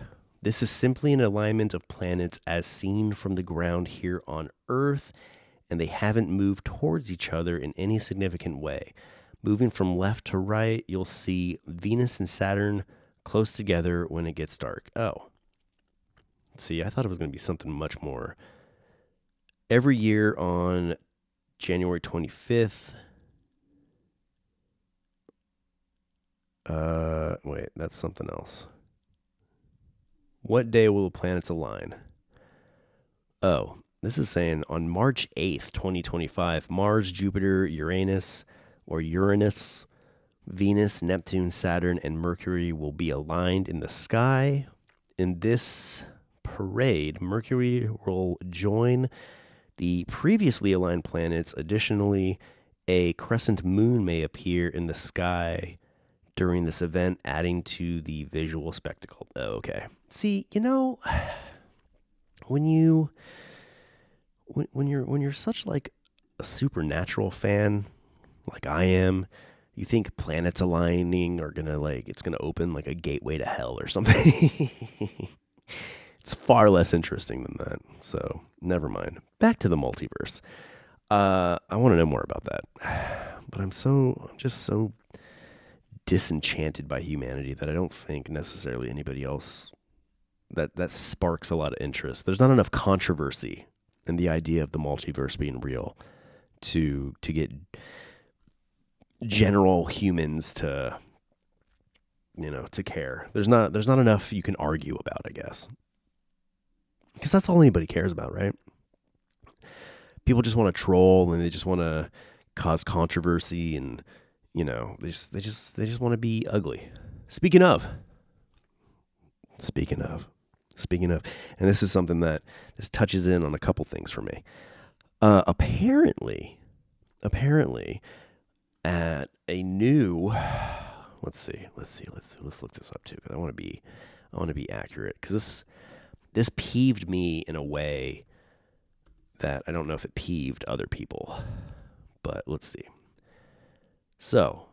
B: This is simply an alignment of planets as seen from the ground here on Earth, and they haven't moved towards each other in any significant way. Moving from left to right, you'll see Venus and Saturn close together when it gets dark. Oh. See, I thought it was going to be something much more. Every year on January 25th, wait, that's something else. What day will the planets align? Oh, this is saying on March 8th, 2025, Mars, Jupiter, Uranus, Venus, Neptune, Saturn, and Mercury will be aligned in the sky. In this parade, Mercury will join the previously aligned planets. Additionally, a crescent moon may appear in the sky during this event, adding to the visual spectacle. Oh, okay. See, when you're such like a supernatural fan, like I am, you think planets aligning are it's gonna open like a gateway to hell or something. It's far less interesting than that. So never mind. Back to the multiverse. I want to know more about that, but I'm just so disenchanted by humanity that I don't think necessarily anybody else that sparks a lot of interest. There's not enough controversy in the idea of the multiverse being real to get general humans to care. There's not enough you can argue about, I guess. Because that's all anybody cares about, right? People just want to troll and they just want to cause controversy and they just want to be ugly. Speaking of, and this is something that this touches in on a couple things for me. Apparently, at a new, let's look this up too, because I want to be accurate, because this peeved me in a way that I don't know if it peeved other people, but let's see. So,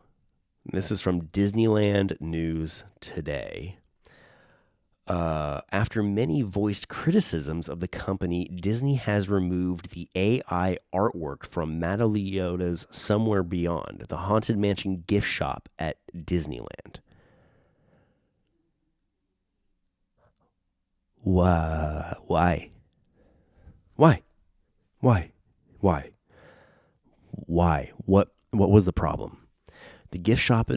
B: this is from Disneyland News Today. After many voiced criticisms of the company, Disney has removed the AI artwork from Mataliota's Somewhere Beyond, the Haunted Mansion gift shop at Disneyland. Why? What was the problem? The gift shop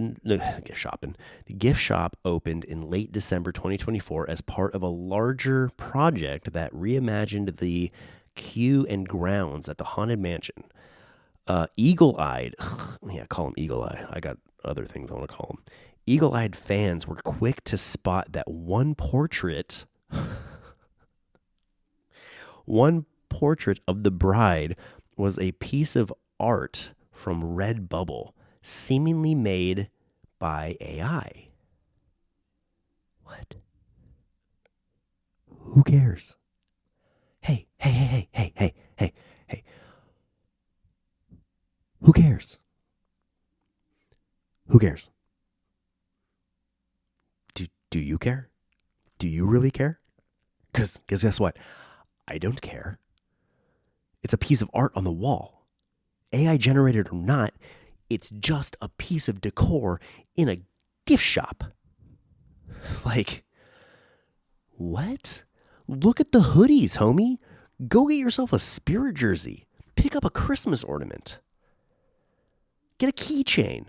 B: opened in late December 2024 as part of a larger project that reimagined the queue and grounds at the Haunted Mansion. Eagle-eyed, call him Eagle-Eye. I got other things I want to call him. Eagle-eyed fans were quick to spot that one portrait One portrait of the bride was a piece of art from Redbubble, seemingly made by AI. What? Who cares? Hey. Who cares? Who cares? Do you care? Do you really care? Because guess what? I don't care. It's a piece of art on the wall. AI generated or not, it's just a piece of decor in a gift shop. Like, what? Look at the hoodies, homie. Go get yourself a spirit jersey. Pick up a Christmas ornament. Get a keychain.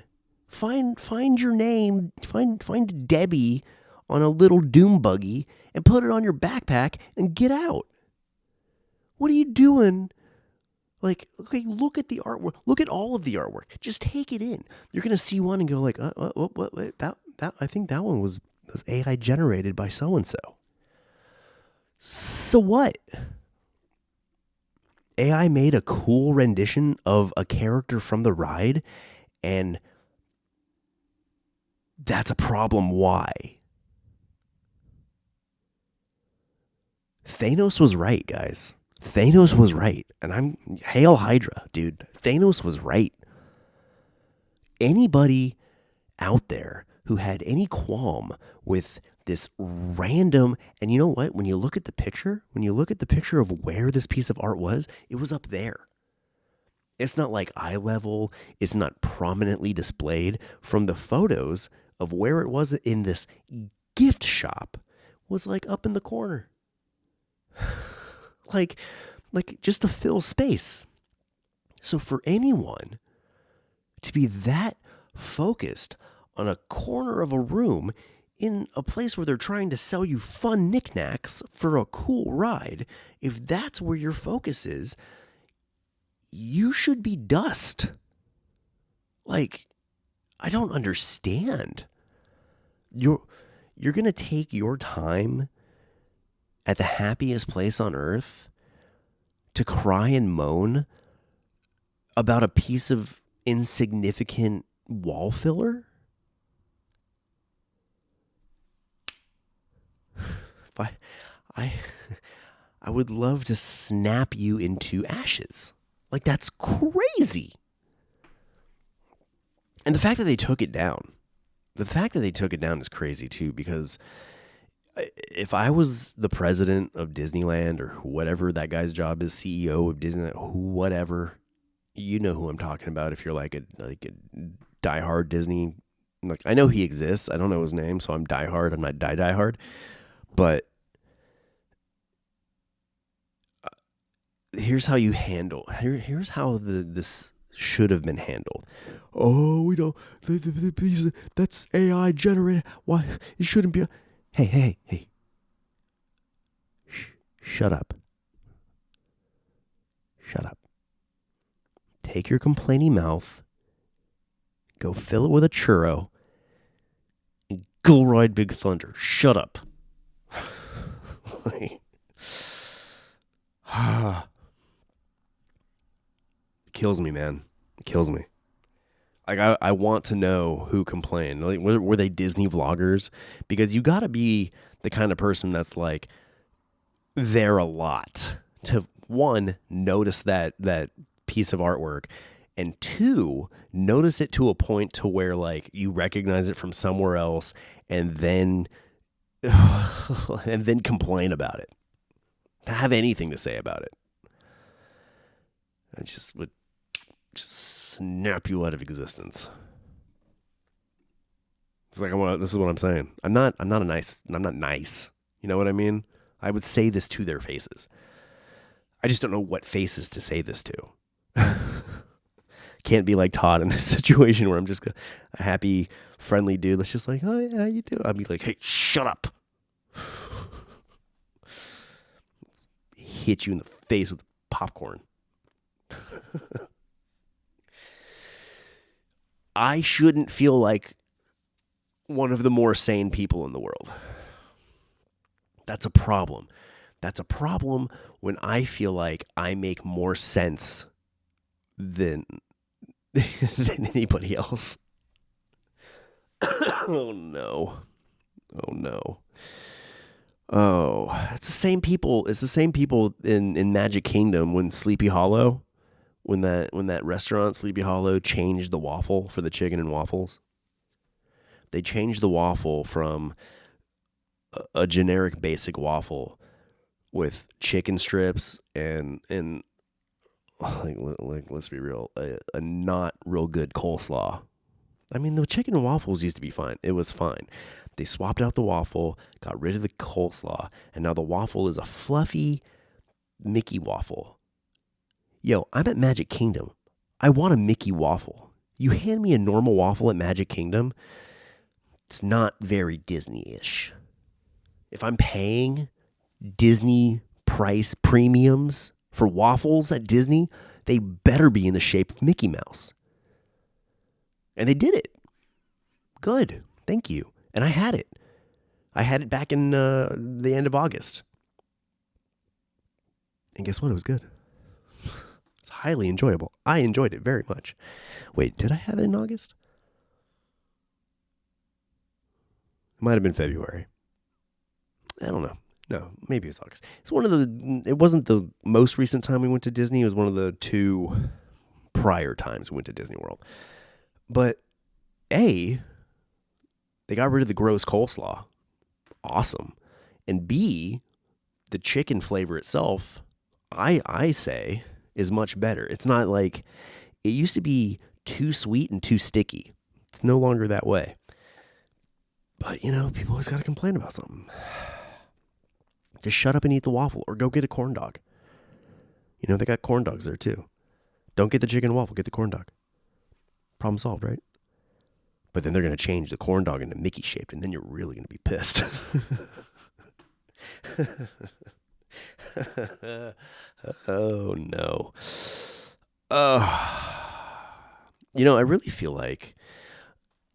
B: Find your name. Find Debbie on a little doom buggy and put it on your backpack and get out. What are you doing? Like, okay, look at the artwork. Look at all of the artwork. Just take it in. You're gonna see one and go like, what? That I think that one was AI generated by so and so. So what? AI made a cool rendition of a character from the ride, and that's a problem. Why? Thanos was right, guys. Thanos was right. And Hail Hydra, dude. Thanos was right. Anybody out there who had any qualm with this random, and you know what? When you look at the picture of where this piece of art was, it was up there. It's not like eye level. It's not prominently displayed. From the photos of where it was in this gift shop was like up in the corner. like just to fill space. So for anyone to be that focused on a corner of a room in a place where they're trying to sell you fun knickknacks for a cool ride, if that's where your focus is, you should be dust. Like, I don't understand. You're going to take your time at the happiest place on earth to cry and moan about a piece of insignificant wall filler? I would love to snap you into ashes. Like, that's crazy. And the fact that they took it down is crazy too, because if I was the president of Disneyland or whatever that guy's job is, CEO of Disneyland, whatever, you know who I'm talking about. If you're like a diehard Disney, like, I know he exists. I don't know his name, so I'm diehard. I'm not diehard. But here's how you handle. Here's how this should have been handled. Oh, we don't. That's AI generated. Why it shouldn't be? Hey. Shut up. Take your complaining mouth, go fill it with a churro, and go ride Big Thunder. Shut up. Kills me, man. It kills me. Like, I want to know who complained. Like, were they Disney vloggers? Because you got to be the kind of person that's like there a lot to, one, notice that piece of artwork, and two, notice it to a point to where like you recognize it from somewhere else, and then complain about it. To have anything to say about it. I just would snap you out of existence. It's like, this is what I'm saying. I'm not nice. You know what I mean? I would say this to their faces. I just don't know what faces to say this to. Can't be like Todd in this situation where I'm just a happy, friendly dude that's just like, oh yeah, how you doing? I'd be like, hey, shut up. Hit you in the face with popcorn. I shouldn't feel like one of the more sane people in the world. That's a problem. That's a problem when I feel like I make more sense than than anybody else. Oh no. Oh no. Oh, it's the same people. It's the same people in Magic Kingdom when Sleepy Hollow, when that restaurant Sleepy Hollow changed the waffle for the chicken and waffles. They changed the waffle from a generic basic waffle with chicken strips and like let's be real, a not real good coleslaw. I mean, the chicken and waffles used to be fine. It was fine. They swapped out the waffle, got rid of the coleslaw, and now the waffle is a fluffy Mickey waffle. Yo, I'm at Magic Kingdom. I want a Mickey waffle. You hand me a normal waffle at Magic Kingdom, it's not very Disney-ish. If I'm paying Disney price premiums for waffles at Disney, they better be in the shape of Mickey Mouse. And they did it. Good. Thank you. And I had it. I had it back in the end of August. And guess what? It was good. It's highly enjoyable. I enjoyed it very much. Wait, did I have it in August? It might have been February. I don't know. No, maybe it was August. It wasn't the most recent time we went to Disney. It was one of the 2 prior times we went to Disney World. But A, they got rid of the gross coleslaw. Awesome. And B, the chicken flavor itself, I say, is much better. It's not like, it used to be too sweet and too sticky. It's no longer that way. But, people always got to complain about something. Just shut up and eat the waffle or go get a corn dog. They got corn dogs there too. Don't get the chicken waffle, get the corn dog. Problem solved, right? But then they're going to change the corn dog into Mickey shaped, and then you're really going to be pissed. Oh, no. I really feel like,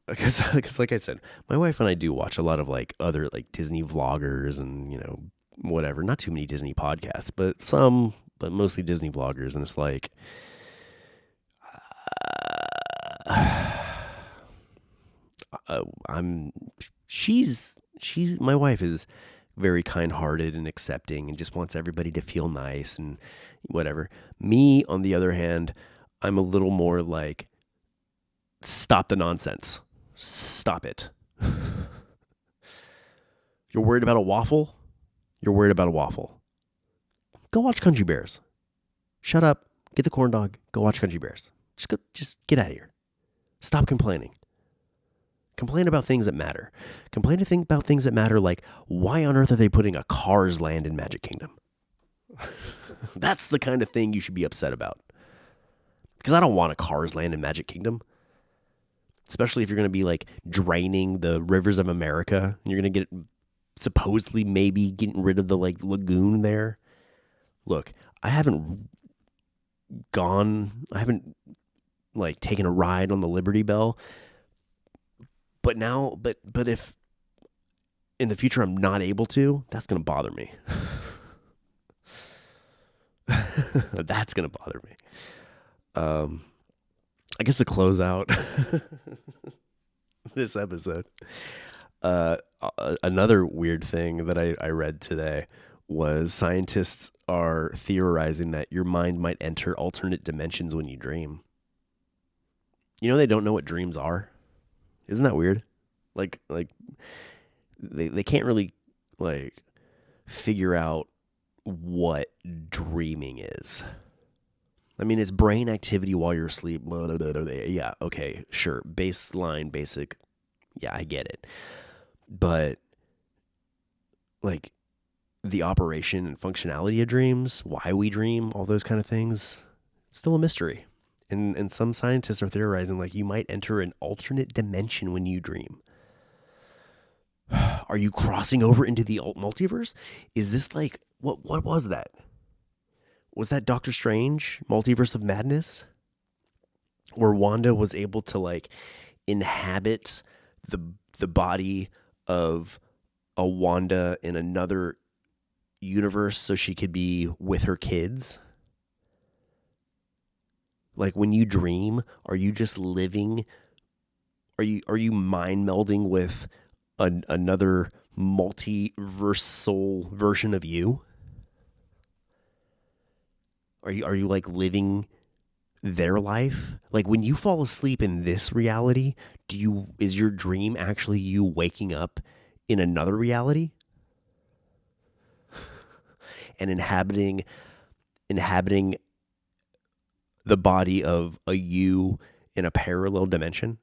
B: because like I said, my wife and I do watch a lot of like other like Disney vloggers and, whatever. Not too many Disney podcasts, but some, but mostly Disney vloggers. And it's like, my wife is very kind-hearted and accepting and just wants everybody to feel nice and whatever. Me, on the other hand, I'm a little more like, stop the nonsense. Stop it. You're worried about a waffle? You're worried about a waffle. Go watch Country Bears. Shut up. Get the corn dog. Go watch Country Bears. Just get out of here. Stop complaining. Complain about things that matter. About things that matter, like, why on earth are they putting a Cars Land in Magic Kingdom? That's the kind of thing you should be upset about. Because I don't want a Cars Land in Magic Kingdom. Especially if you're going to be, like, draining the rivers of America. And you're going to get, supposedly, maybe getting rid of the, like, lagoon there. Look, I haven't, like, taken a ride on the Liberty Bell. But now, but if in the future I'm not able to, that's going to bother me. That's going to bother me. I guess to close out this episode, another weird thing that I read today was scientists are theorizing that your mind might enter alternate dimensions when you dream. They don't know what dreams are. Isn't that weird? Like they can't really like figure out what dreaming is. I mean, it's brain activity while you're asleep. Yeah, okay, sure. Baseline, basic. Yeah, I get it. But like the operation and functionality of dreams, why we dream, all those kind of things, it's still a mystery. And some scientists are theorizing like you might enter an alternate dimension when you dream. Are you crossing over into the multiverse? Is this like, what was that? Was that Doctor Strange, Multiverse of Madness? Where Wanda was able to like inhabit the body of a Wanda in another universe so she could be with her kids? Like when you dream, are you just living? Are you mind melding with another multiversal version of you? Are you like living their life? Like when you fall asleep in this reality, is your dream actually you waking up in another reality and inhabiting the body of a you in a parallel dimension?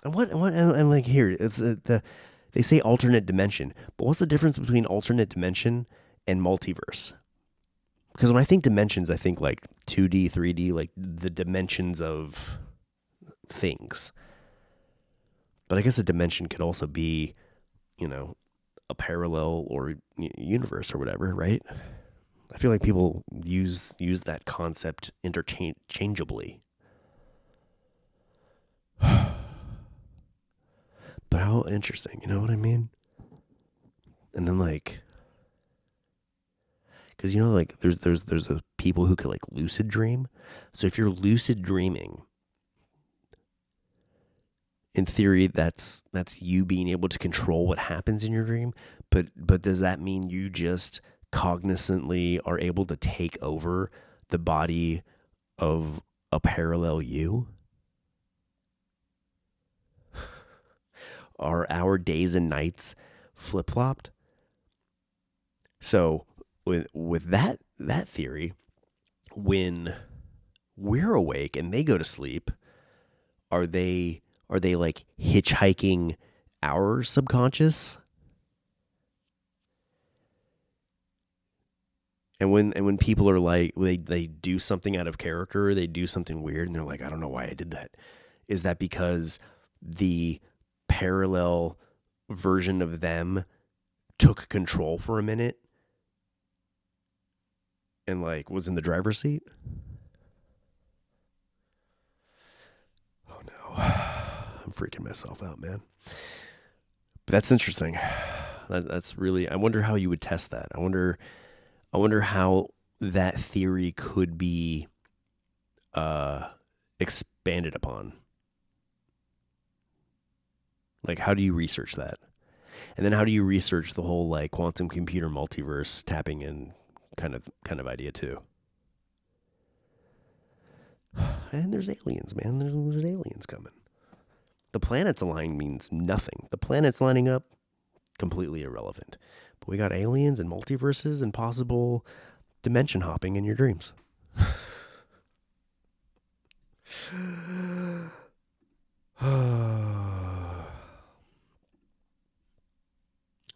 B: And like here, it's they say alternate dimension, but what's the difference between alternate dimension and multiverse? Because when I think dimensions, I think like 2D, 3D, like the dimensions of things. But I guess a dimension could also be, a parallel or universe or whatever, right? I feel like people use that concept interchangeably. But how interesting, you know what I mean? And then like, because like there's a people who could like lucid dream. So if you're lucid dreaming, in theory, that's you being able to control what happens in your dream. But does that mean you just cognizantly are able to take over the body of a parallel you? Are our days and nights flip-flopped? So with that theory, when we're awake and they go to sleep, are they like hitchhiking our subconscious? And when people are like they do something out of character, or they do something weird and they're like, I don't know why I did that. Is that because the parallel version of them took control for a minute and like was in the driver's seat? Oh no. I'm freaking myself out, man. But that's interesting. That's really, I wonder how you would test that. I wonder how that theory could be expanded upon. Like, how do you research that? And then how do you research the whole like quantum computer multiverse tapping in kind of idea too? And there's aliens, man. There's aliens coming. The planets aligning means nothing. The planets lining up, completely irrelevant. But we got aliens and multiverses and possible dimension hopping in your dreams.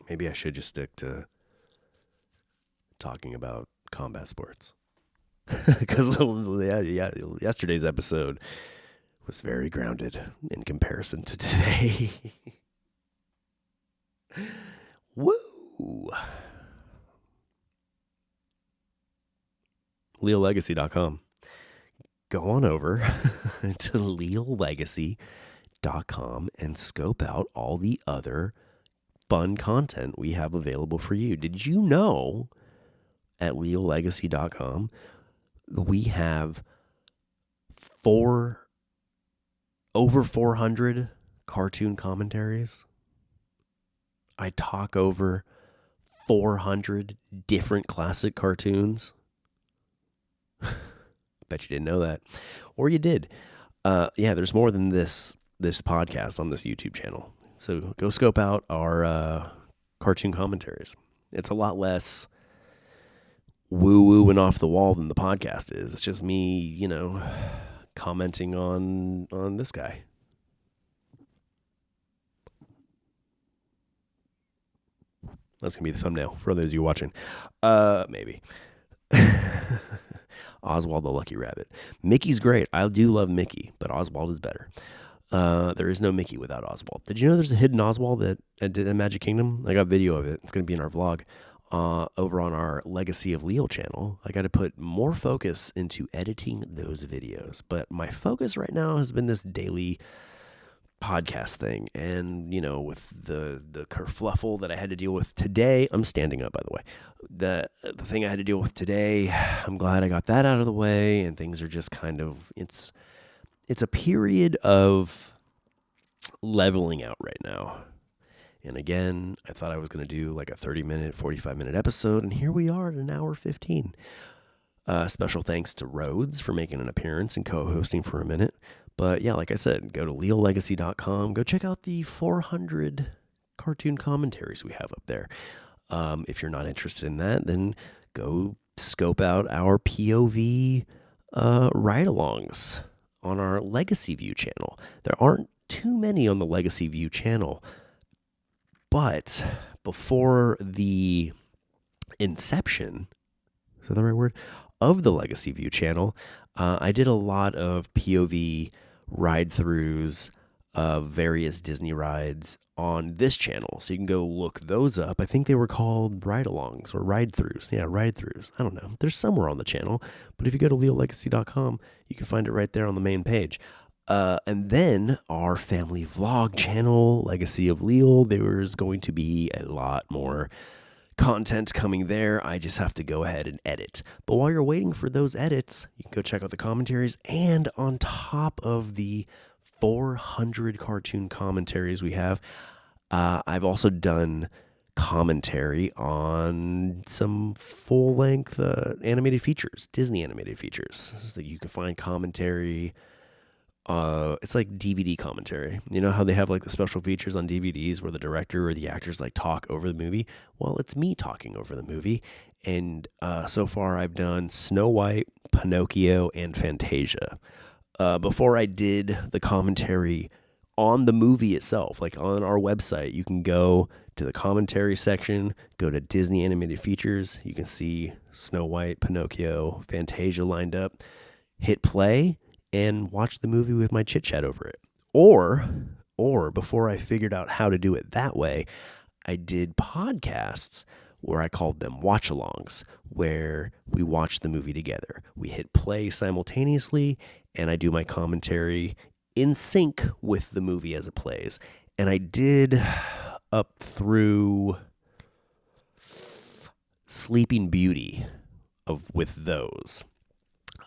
B: Maybe I should just stick to talking about combat sports. Because yesterday's episode was very grounded in comparison to today. Woo! LealLegacy.com. Go on over to LealLegacy.com and scope out all the other fun content we have available for you. Did you know at LealLegacy.com we have over 400 cartoon commentaries? I talk over 400 different classic cartoons. Bet you didn't know that. Or you did. Yeah, there's more than this podcast on this YouTube channel. So go scope out our cartoon commentaries. It's a lot less woo-woo and off the wall than the podcast is. It's just me, commenting on this guy. That's going to be the thumbnail for those of you watching. Maybe. Oswald the Lucky Rabbit. Mickey's great. I do love Mickey, but Oswald is better. There is no Mickey without Oswald. Did you know there's a hidden Oswald at Magic Kingdom? I got video of it. It's going to be in our vlog over on our Legacy of Leal channel. I got to put more focus into editing those videos. But my focus right now has been this daily podcast thing, and with the kerfluffle that I had to deal with today. I'm standing up, by the way. The thing I had to deal with today, I'm glad I got that out of the way, and things are just kind of it's a period of leveling out right now. And again, I thought I was going to do like a 30-minute, 45-minute episode, and here we are at an hour 15. Special thanks to Rhodes for making an appearance and co-hosting for a minute. But yeah, like I said, go to leallegacy.com. Go check out the 400 cartoon commentaries we have up there. If you're not interested in that, then go scope out our POV ride-alongs on our Legacy View channel. There aren't too many on the Legacy View channel, but before the inception, is that the right word, of the Legacy View channel, I did a lot of POV ride-throughs of various Disney rides on this channel. So you can go look those up. I think they were called ride-alongs or ride-throughs. Yeah, ride-throughs. I don't know. They're somewhere on the channel. But if you go to leallegacy.com, you can find it right there on the main page. And then our family vlog channel, Legacy of Leal, there's going to be a lot more content coming there. I just have to go ahead and edit. But while you're waiting for those edits, you can go check out the commentaries. And on top of the 400 cartoon commentaries we have, I've also done commentary on some full-length animated features, Disney animated features. So you can find commentary. It's like DVD commentary. You know how they have like the special features on DVDs where the director or the actors like talk over the movie? Well, it's me talking over the movie. And so far I've done Snow White, Pinocchio, and Fantasia. Before I did the commentary on the movie itself, like on our website, you can go to the commentary section, go to Disney animated features. You can see Snow White, Pinocchio, Fantasia lined up. Hit play and watch the movie with my chit chat over it. Or before I figured out how to do it that way, I did podcasts where I called them watch-alongs, where we watch the movie together. We hit play simultaneously, and I do my commentary in sync with the movie as it plays. And I did up through Sleeping Beauty with those.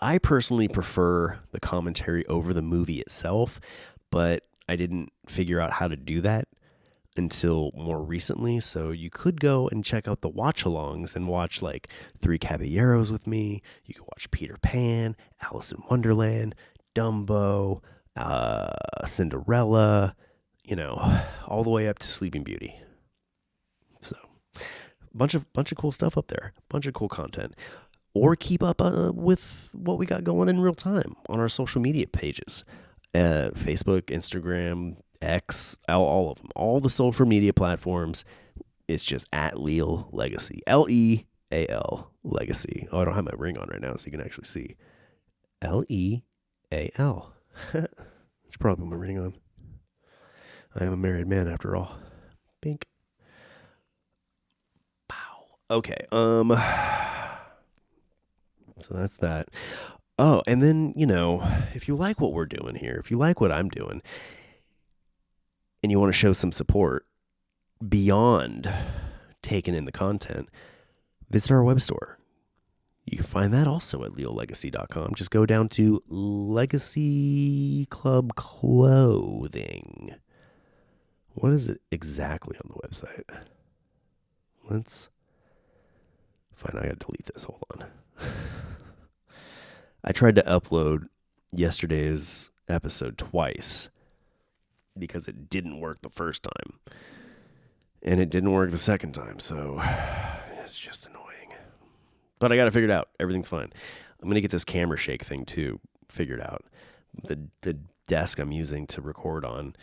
B: I personally prefer the commentary over the movie itself, but I didn't figure out how to do that until more recently. So you could go and check out the watch-alongs and watch like Three Caballeros with me. You could watch Peter Pan, Alice in Wonderland, Dumbo, Cinderella, all the way up to Sleeping Beauty. So bunch of cool stuff up there, bunch of cool content. Or keep up with what we got going in real time on our social media pages. Facebook, Instagram, X, all of them. All the social media platforms. It's just at Leal Legacy. Leal Legacy. Oh, I don't have my ring on right now, so you can actually see. Leal. Should probably put my ring on. I am a married man after all. Bink. Pow. Okay, so that's that. Oh, and then, if you like what we're doing here, if you like what I'm doing, and you want to show some support beyond taking in the content, visit our web store. You can find that also at leallegacy.com. Just go down to Legacy Club Clothing. What is it exactly on the website? Let's find. I got to delete this. Hold on. I tried to upload yesterday's episode twice because it didn't work the first time. And it didn't work the second time, so it's just annoying. But I got it figured out. Everything's fine. I'm going to get this camera shake thing too figured out. The desk I'm using to record on,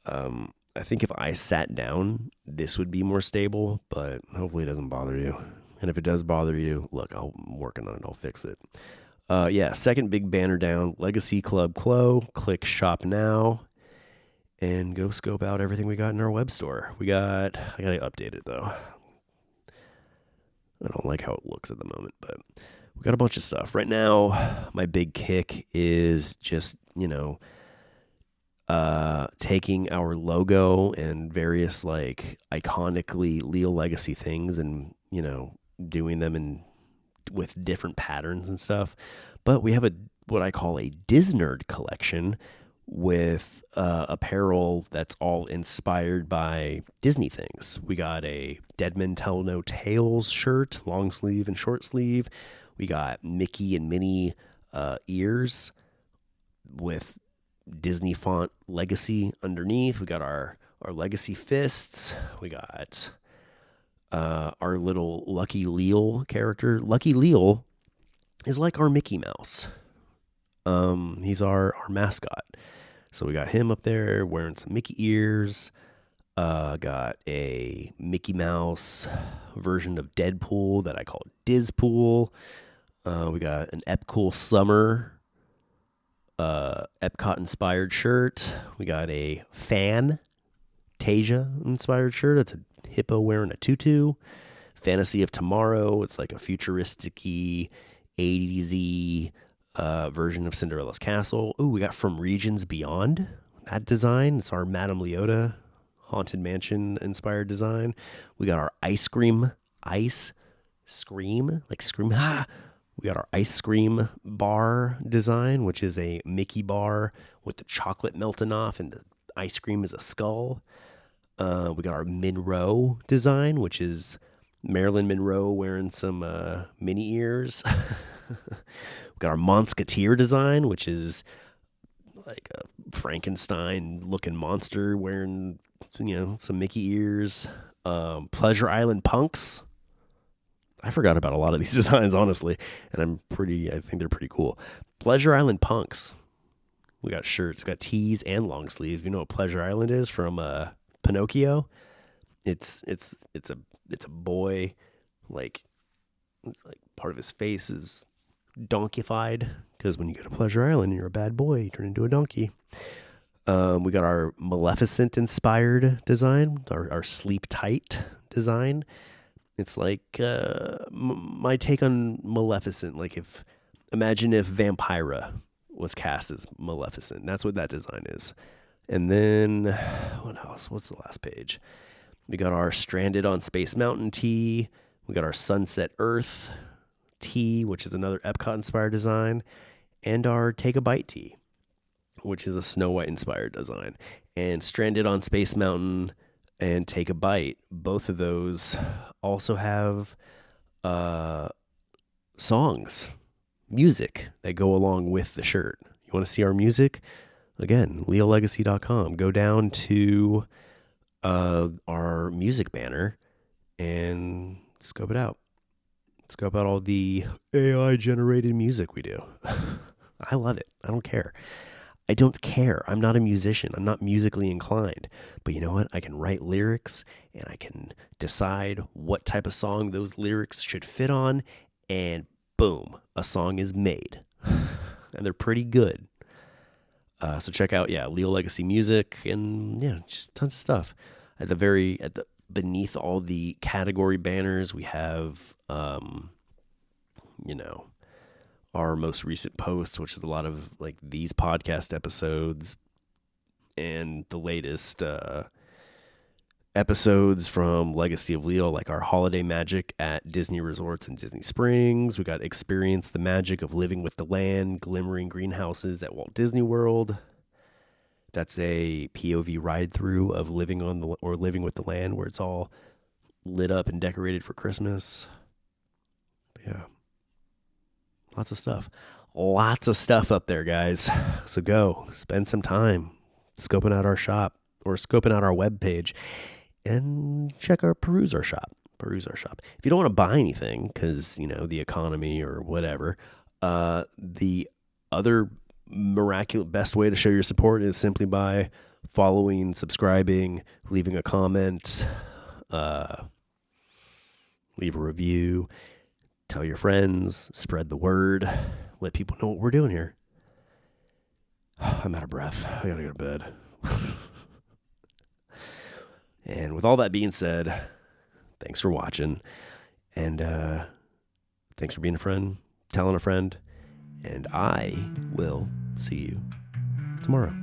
B: I think if I sat down, this would be more stable, but hopefully it doesn't bother you. And if it does bother you, look, I'm working on it. I'll fix it. Second big banner down, Legacy Club Clo. Click shop now and go scope out everything we got in our web store. I got to update it though. I don't like how it looks at the moment, but we got a bunch of stuff. Right now, my big kick is just, taking our logo and various like iconically Leal legacy things and, you know, doing them in with different patterns and stuff. But we have what I call a Disnerd collection with apparel that's all inspired by Disney things. We got a Dead Men Tell No Tales shirt, long sleeve and short sleeve. We got Mickey and Minnie ears with Disney font legacy underneath. We got our legacy fists. We got our little Lucky Leal character. Lucky Leal is like our Mickey Mouse. He's our mascot. So we got him up there wearing some Mickey ears. Got a Mickey Mouse version of Deadpool that I call Dizpool. We got an Epcool Summer Epcot inspired shirt. We got a Tasia inspired shirt. It's a hippo wearing a tutu. Fantasy of Tomorrow. It's like a futuristic-y 80s-y version of Cinderella's Castle. Ooh, we got From Regions Beyond. That design. It's our Madame Leota Haunted Mansion inspired design. We got our Ice Scream, like Scream, We got our ice cream bar design, which is a Mickey bar with the chocolate melting off and the ice cream is a skull. We got our Monroe design, which is Marilyn Monroe wearing some mini ears. We got our Monsketeer design, which is like a Frankenstein looking monster wearing, you know, some Mickey ears. Pleasure Island Punks. I forgot about a lot of these designs, honestly, and I think they're pretty cool. Pleasure Island Punks. We got shirts, we got tees and long sleeves. You know what Pleasure Island is from Pinocchio? It's a boy, like part of his face is donkeyified, because when you go to Pleasure Island and you're a bad boy, you turn into a donkey. We got our Maleficent inspired design, our Sleep Tight design. It's like my take on Maleficent. Like imagine if Vampira was cast as Maleficent. That's what that design is. And then what else? What's the last page? We got our Stranded on Space Mountain tee. We got our Sunset Earth tee, which is another Epcot inspired design, and our Take a Bite tee, which is a Snow White inspired design. And Stranded on Space Mountain and Take a Bite, both of those also have songs, music that go along with the shirt. You want to see our music? Again, leallegacy.com. Go down to our music banner and scope it out. Scope out all the AI generated music we do. I love it. I don't care. I'm not a musician. I'm not musically inclined. But you know what? I can write lyrics and I can decide what type of song those lyrics should fit on. And boom, a song is made. And they're pretty good. So check out, Leal Legacy Music and just tons of stuff. Beneath all the category banners, we have, our most recent posts, which is a lot of like these podcast episodes and the latest episodes from Legacy of Leal, like our holiday magic at Disney resorts and Disney Springs. We got Experience the Magic of Living with the Land, Glimmering Greenhouses at Walt Disney World. That's a POV ride through of living with the land, where it's all lit up and decorated for Christmas. Yeah. Lots of stuff up there, guys. So go spend some time scoping out our shop or scoping out our webpage and peruse our shop. If you don't want to buy anything because, the economy or whatever, the other miraculous best way to show your support is simply by following, subscribing, leaving a comment, leave a review. Tell your friends, spread the word, let people know what we're doing here. I'm out of breath. I gotta go to bed. And with all that being said, thanks for watching. And thanks for being a friend, telling a friend. And I will see you tomorrow.